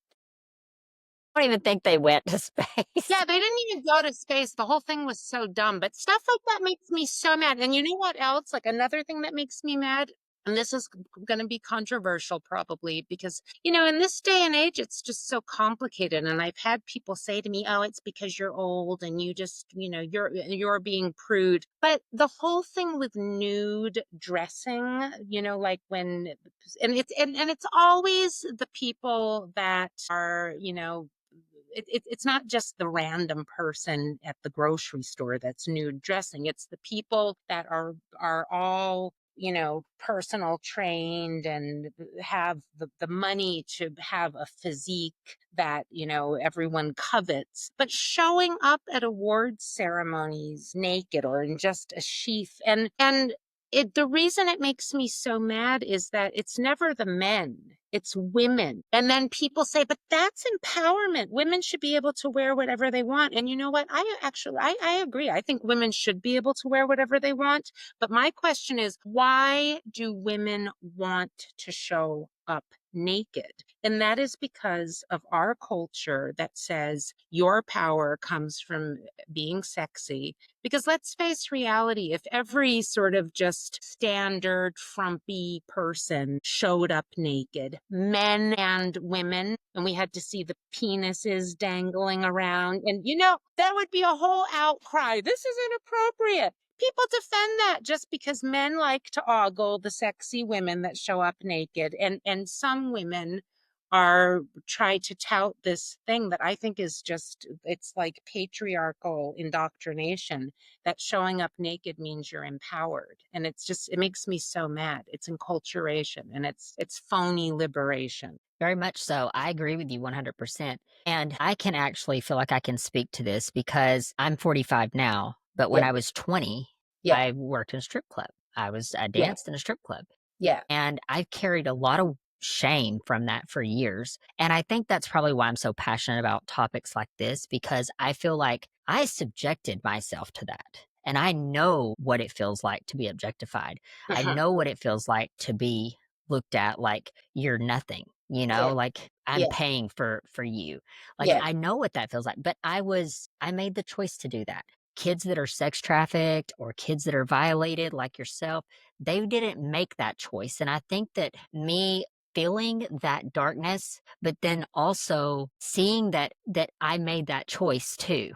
I don't even think they went to space. Yeah, they didn't even go to space. The whole thing was so dumb. But stuff like that makes me so mad. And you know what else? Like another thing that makes me mad, and this is going to be controversial probably because, in this day and age, it's just so complicated. And I've had people say to me, oh, it's because you're old and you just, you're being prude. But the whole thing with nude dressing, like and it's always the people that are, it's not just the random person at the grocery store that's nude dressing. It's the people that are all, personal trained and have the money to have a physique that, everyone covets, but showing up at award ceremonies naked or in just a sheath. And the reason it makes me so mad is that it's never the men, it's women. And then people say, but that's empowerment. Women should be able to wear whatever they want. And you know what? I agree. I think women should be able to wear whatever they want. But my question is, why do women want to show up naked? And that is because of our culture that says your power comes from being sexy. Because let's face reality, if every sort of just standard frumpy person showed up naked, men and women, and we had to see the penises dangling around, and that would be a whole outcry. This is inappropriate. People defend that just because men like to ogle the sexy women that show up naked. And some women are try to tout this thing that I think is just, it's like patriarchal indoctrination, that showing up naked means you're empowered. And it's just, it makes me so mad. It's enculturation, and it's phony liberation. Very much so. I agree with you 100%. And I can actually feel like I can speak to this because I'm 45 now, but when Yeah, I was 20, yeah, I worked in a strip club. I yeah, danced in a strip club. yeah. And I've carried a lot of shame from that for years. And I think that's probably why I'm so passionate about topics like this, because I feel like I subjected myself to that. And I know what it feels like to be objectified. I Uh-huh. know what it feels like to be looked at like you're nothing, Yeah, like I'm yeah, paying for you. Like yeah. I know what that feels like, but I made the choice to do that. Kids that are sex trafficked or kids that are violated like yourself, they didn't make that choice. And I think that me feeling that darkness, but then also seeing that I made that choice too.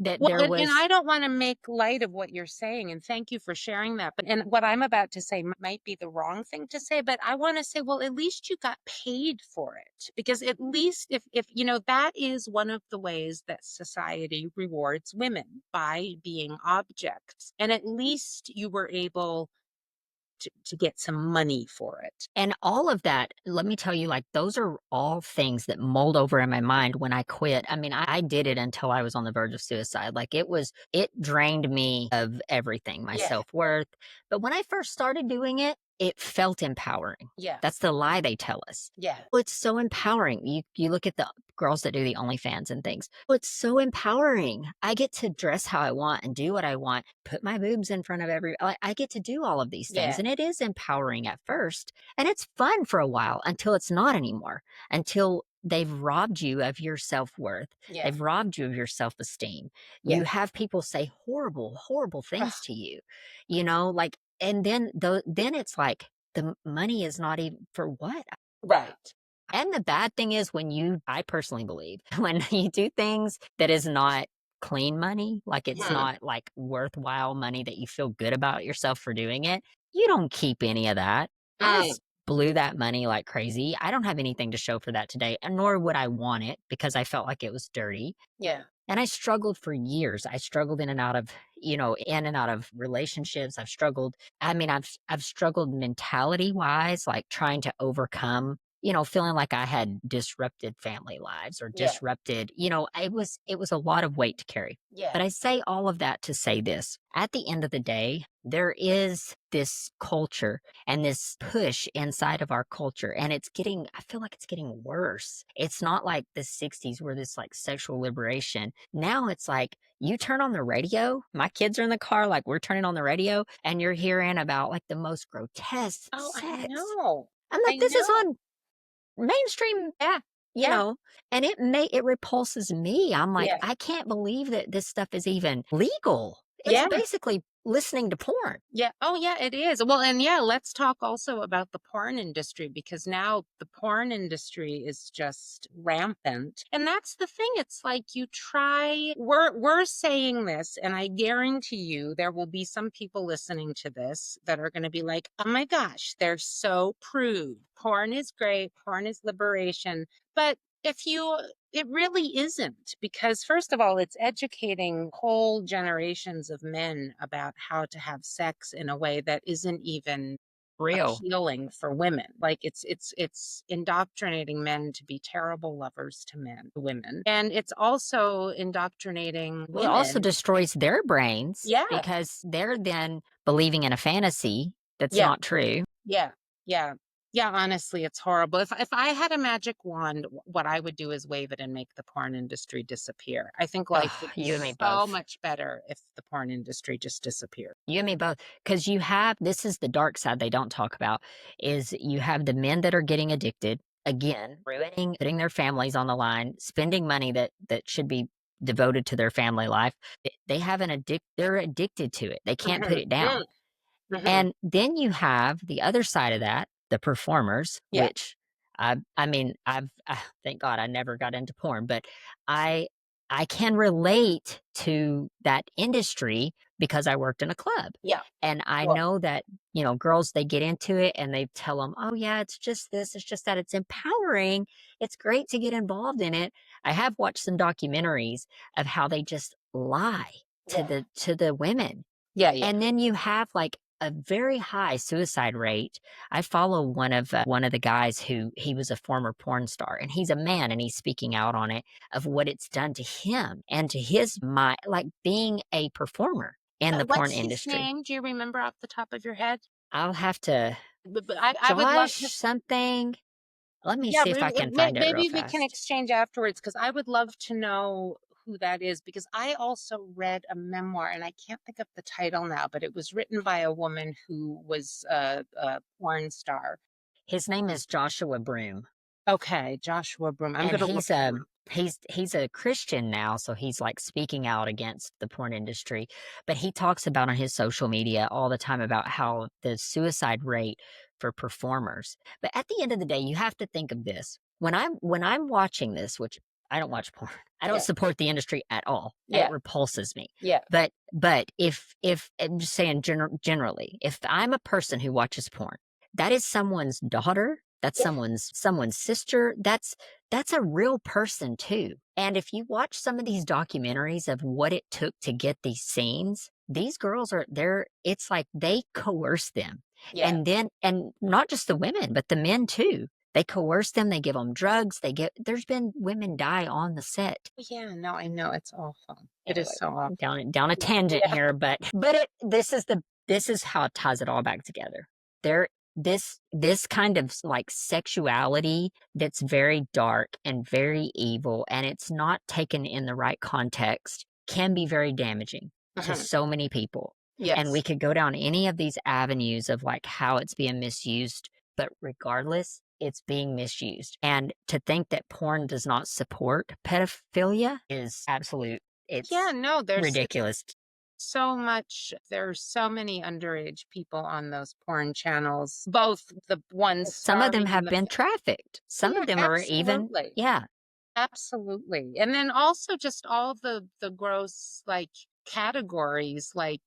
That Well, there and was I don't want to make light of what you're saying, and thank you for sharing that. But and what I'm about to say might be the wrong thing to say, but I want to say, well, at least you got paid for it, because at least if that is one of the ways that society rewards women, by being objects, and at least you were able to get some money for it. and all of that, let me tell you, like, those are all things that mold over in my mind when I quit. I mean, I did it until I was on the verge of suicide. Like, it drained me of everything, my Yeah, self worth. But when I first started doing it, it felt empowering. yeah, That's the lie they tell us. yeah, Well, it's so empowering. You look at the girls that do the OnlyFans and things. Well, it's so empowering. I get to dress how I want and do what I want, put my boobs in front of I get to do all of these things. yeah. And it is empowering at first. And it's fun for a while until it's not anymore, until they've robbed you of your self worth. Yeah. They've robbed you of your self esteem. Yeah. You have people say horrible, horrible things Ugh, to you, like, and then it's like the money is not even for what? right. And the bad thing is I personally believe, when you do things that is not clean money, like it's Hmm. not like worthwhile money that you feel good about yourself for doing it, you don't keep any of that. Mm. Blew that money like crazy. I don't have anything to show for that today, and nor would I want it because I felt like it was dirty. Yeah. And I struggled for years. I struggled in and out of, in and out of relationships. I've struggled mentality wise, like trying to overcome, feeling like I had disrupted family lives or Yeah. disrupted, it was a lot of weight to carry. Yeah. But I say all of that to say this. At the end of the day, there is this culture and this push inside of our culture. And I feel like it's getting worse. It's not like the 60s where this like sexual liberation. Now it's like you turn on the radio, my kids are in the car, like we're turning on the radio, and you're hearing about like the most grotesque Oh, I sex. know. I'm I like, this is know. on mainstream, Yeah. you Yeah. know, and it repulses me. I'm like, Yeah. I can't believe that this stuff is even legal. It's Yeah. basically listening to porn. Yeah. Oh, yeah, it is. Well, and yeah, let's talk also about the porn industry, because now the porn industry is just rampant. And that's the thing. It's like we're saying this, and I guarantee you there will be some people listening to this that are going to be like, "Oh my gosh, they're so prude. Porn is great. Porn is liberation." But if you it really isn't, because first of all, it's educating whole generations of men about how to have sex in a way that isn't even Real. appealing for women. Like it's indoctrinating men to be terrible lovers to women. And it's also indoctrinating Well, it also women. destroys their brains Yeah. because they're then believing in a fantasy that's Yeah. not true. Yeah. Yeah. Yeah, honestly, it's horrible. If I had a magic wand, what I would do is wave it and make the porn industry disappear. I think life Ugh, would be you and me so both. much better if the porn industry just disappeared. You and me both. Because this is the dark side they don't talk about, is you have the men that are getting addicted, again, putting their families on the line, spending money that should be devoted to their family life. They have they're addicted to it. They can't put Mhm, it down. mm, mhm. And then you have the other side of that, the performers, Yeah, which thank God I never got into porn, but I can relate to that industry because I worked in a club. Yeah. And I Well, know that, girls, they get into it and they tell them, oh, yeah, it's just this, it's just that. It's empowering. It's great to get involved in it. I have watched some documentaries of how they just lie yeah. to the women. Yeah, yeah. And then you have like a very high suicide rate. I follow one of the guys who he was a former porn star, and he's a man, and he's speaking out on it of what it's done to him and to his mind, like being a performer in the porn What's his industry. name? Do you remember off the top of your head? I'll have to But I would love Josh to. something. Let me Yeah, see if I can find it real maybe we can fast. exchange afterwards because I would love to know who that is because I also read a memoir and I can't think of the title now, but it was written by a woman who was a porn star. His name is Joshua Broom. Okay, Joshua Broom. I'm And going to look he's him a up. he's a Christian now, so he's like speaking out against the porn industry. But he talks about on his social media all the time about how the suicide rate for performers. But at the end of the day, you have to think of this. When I'm watching this, which I don't watch porn. I don't Yeah, support the industry at all. It yeah, repulses me. yeah, But if I'm just saying generally, if I'm a person who watches porn, that is someone's daughter, that's yeah. someone's sister, that's a real person too. And if you watch some of these documentaries of what it took to get these scenes, these girls are there. It's like they coerce them. Yeah. And not just the women, but the men too. They coerce them, they give them drugs, there's been women die on the set. Yeah, no, I know it's awful. It is Anyway, so awful. down a tangent Yeah. here, but this is how it ties it all back together. There this kind of like sexuality that's very dark and very evil, and it's not taken in the right context, can be very damaging to Mhm. so many people. And we Yes. could go down any of these avenues of like how it's being misused, but regardless, it's being misused. And to think that porn does not support pedophilia is absolute. Yeah, It's no, ridiculous. there's so many underage people on those porn channels, both the ones Some of them starring in have the been trafficked. Some yeah, of them are even, absolutely. yeah, Absolutely. And then also just all the gross like categories like,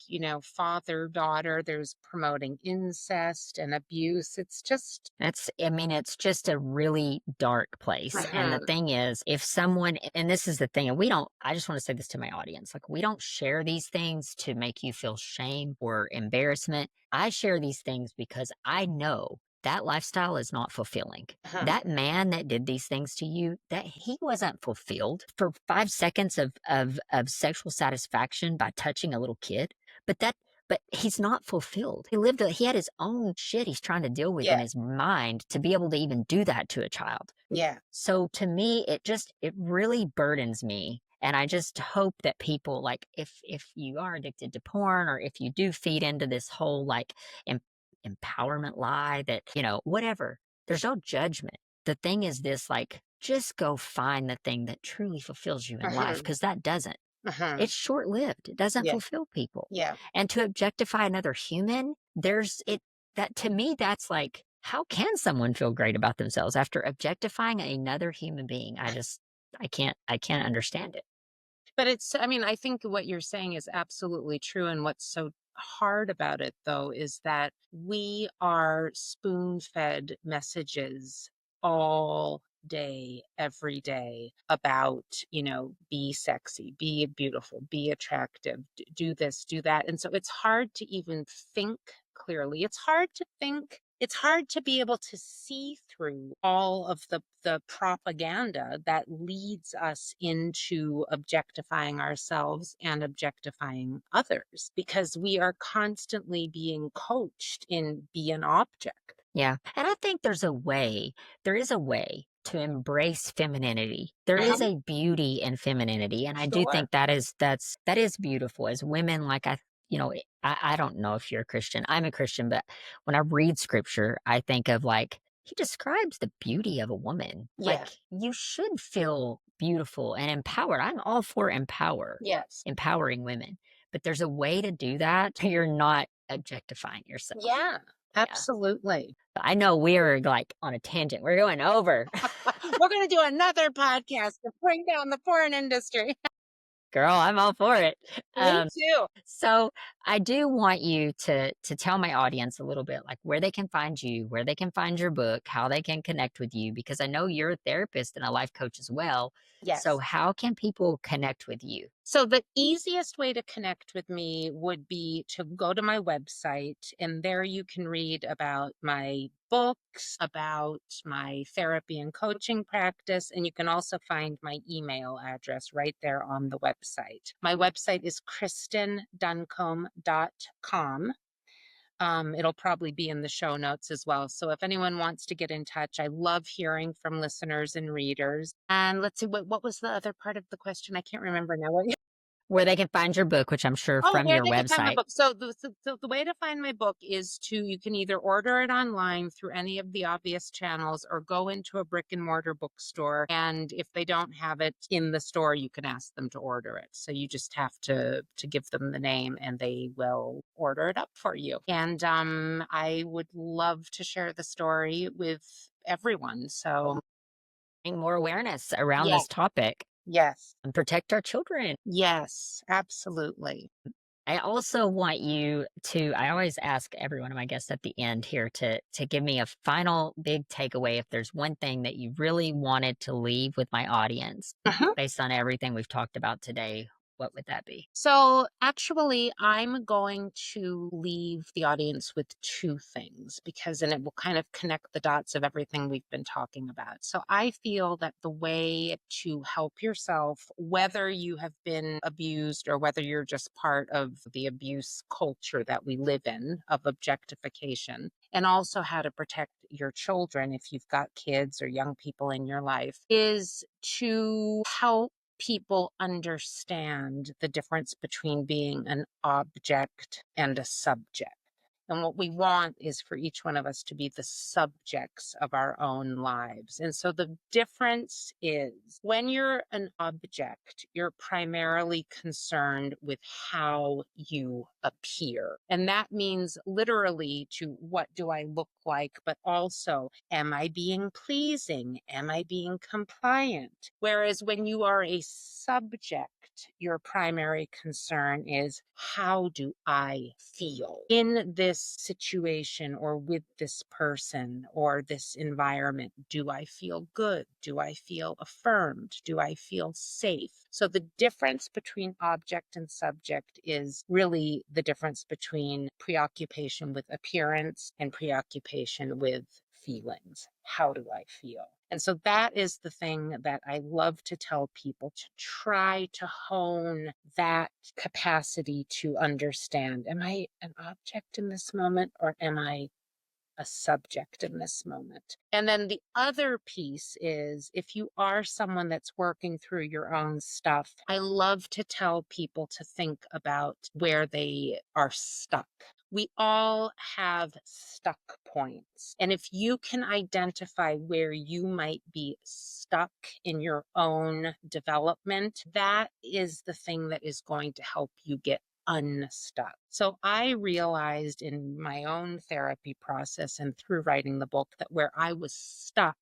father, daughter, there's promoting incest and abuse. It's just I mean, it's just a really dark place. And the Mhm. thing is, if someone, and this is the thing, and I just want to say this to my audience, like, we don't share these things to make you feel shame or embarrassment. I share these things because I know that lifestyle is not fulfilling. Mhm. That man that did these things to you, that he wasn't fulfilled for 5 seconds of sexual satisfaction by touching a little kid. But but he's not fulfilled. He had his own shit he's trying to deal with in Yeah. his mind to be able to even do that to a child. Yeah. So to me, it really burdens me. And I just hope that people like, if you are addicted to porn, or if you do feed into this whole like em- empowerment lie that, whatever, there's no judgment. The thing is this, like, just go find the thing that truly fulfills you in life, Mhm. because that doesn't. Mhm. It's short-lived. It doesn't Yeah. fulfill people. Yeah. And to objectify another human, that to me, that's like, how can someone feel great about themselves after objectifying another human being? I can't understand it. But I mean, I think what you're saying is absolutely true. And what's so hard about it, though, is that we are spoon fed messages all day, every day about, be sexy, be beautiful, be attractive, do this, do that. And so it's hard to even think clearly. It's hard to be able to see through all of the propaganda that leads us into objectifying ourselves and objectifying others because we are constantly being coached in be an object. Yeah. And I think there is a way to embrace femininity. There is Uh-huh. a beauty in femininity. And I do Sure. think that is beautiful as women. Like, I don't know if you're a Christian. I'm a Christian, but when I read scripture, I think of like, he describes the beauty of a woman. Yeah. Like, you should feel beautiful and empowered. I'm all for Yes. empowering women. But there's a way to do that. You're not objectifying yourself. Yeah. Yeah. Absolutely. I know we're like on a tangent. We're going over. We're going to do another podcast to bring down the porn industry. Girl, I'm all for it. Me Um, too. so I do want you to tell my audience a little bit like where they can find you, where they can find your book, how they can connect with you, because I know you're a therapist and a life coach as well. So Yes. how can people connect with you? So the easiest way to connect with me would be to go to my website, and there you can read about my books, about my therapy and coaching practice, and you can also find my email address right there on the website. My website is kristinduncombe.com. It'll probably be in the show notes as well. So if anyone wants to get in touch, I love hearing from listeners and readers. And let's see, what was the other part of the question? I can't remember now. Where they can find your book, which I'm sure Oh, from where your they can find my website. book. So the way to find my book is you can either order it online through any of the obvious channels or go into a brick and mortar bookstore. And if they don't have it in the store, you can ask them to order it. So you just have to give them the name and they will order it up for you. And I would love to share the story with everyone. So Bring more awareness around yeah, this topic yes, and protect our children. yes, absolutely. I also want you to I always ask every one of my guests at the end here to give me a final big takeaway if there's one thing that you really wanted to leave with my audience based on everything we've talked about today, what would that be? So, actually, I'm going to leave the audience with two things because then it will kind of connect the dots of everything we've been talking about. So, I feel that the way to help yourself, whether you have been abused or whether you're just part of the abuse culture that we live in of objectification, and also how to protect your children if you've got kids or young people in your life, is to help people understand the difference between being an object and a subject. And what we want is for each one of us to be the subjects of our own lives. And so the difference is when you're an object, you're primarily concerned with how you appear. And that means literally to what do I look like, but also, am I being pleasing? Am I being compliant? Whereas when you are a subject, your primary concern is how do I feel in this situation or with this person or this environment? Do I feel good? Do I feel affirmed? Do I feel safe? So the difference between object and subject is really the difference between preoccupation with appearance and preoccupation with feelings. How do I feel? And so that is the thing that I love to tell people to try to hone that capacity to understand. Am I an object in this moment or am I a subject in this moment? And then the other piece is if you are someone that's working through your own stuff, I love to tell people to think about where they are stuck. We all have stuck points. And if you can identify where you might be stuck in your own development, that is the thing that is going to help you get unstuck. So I realized in my own therapy process and through writing the book that where I was stuck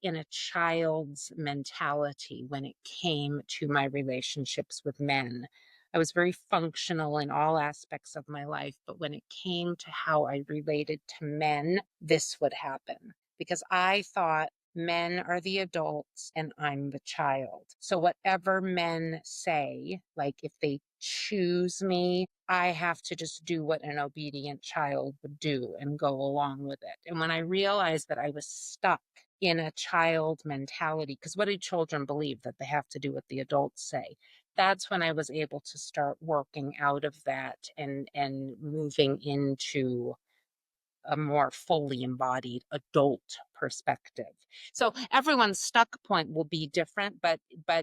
in a child's mentality when it came to my relationships with men. I was very functional in all aspects of my life, but when it came to how I related to men, this would happen because I thought men are the adults and I'm the child. So whatever men say, like if they choose me, I have to just do what an obedient child would do and go along with it. And when I realized that I was stuck in a child mentality, because what do children believe? That they have to do what the adults say. That's when I was able to start working out of that and moving into a more fully embodied adult perspective. So everyone's stuck point will be different, but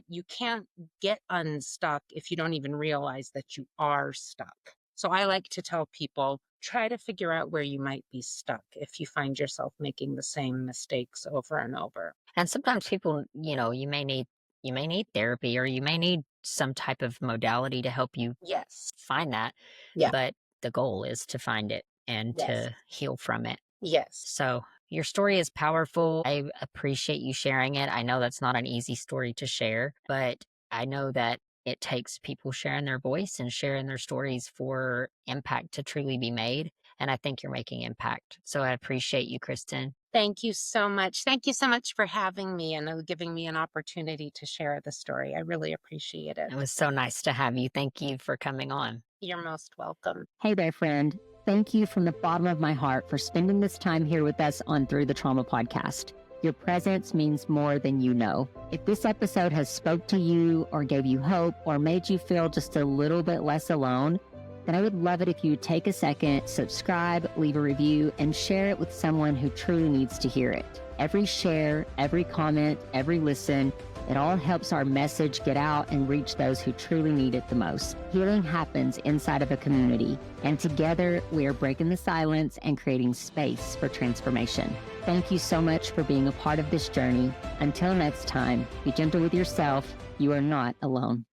you can't get unstuck if you don't even realize that you are stuck. So I like to tell people try to figure out where you might be stuck if you find yourself making the same mistakes over and over. And sometimes people, you may need therapy or you may need some type of modality to help you Yes. find that, Yeah. but the goal is to find it and Yes. to heal from it. Yes. So your story is powerful. I appreciate you sharing it. I know that's not an easy story to share, but I know that it takes people sharing their voice and sharing their stories for impact to truly be made. And I think you're making impact. So I appreciate you, Kristin. Thank you so much. Thank you so much for having me and giving me an opportunity to share the story. I really appreciate it. It was so nice to have you. Thank you for coming on. You're most welcome. Hey there, friend. Thank you from the bottom of my heart for spending this time here with us on Through the Trauma podcast. Your presence means more than you know. If this episode has spoke to you or gave you hope or made you feel just a little bit less alone, then I would love it if you would take a second, subscribe, leave a review, and share it with someone who truly needs to hear it. Every share, every comment, every listen, it all helps our message get out and reach those who truly need it the most. Healing happens inside of a community, and together we are breaking the silence and creating space for transformation. Thank you so much for being a part of this journey. Until next time, be gentle with yourself. You are not alone.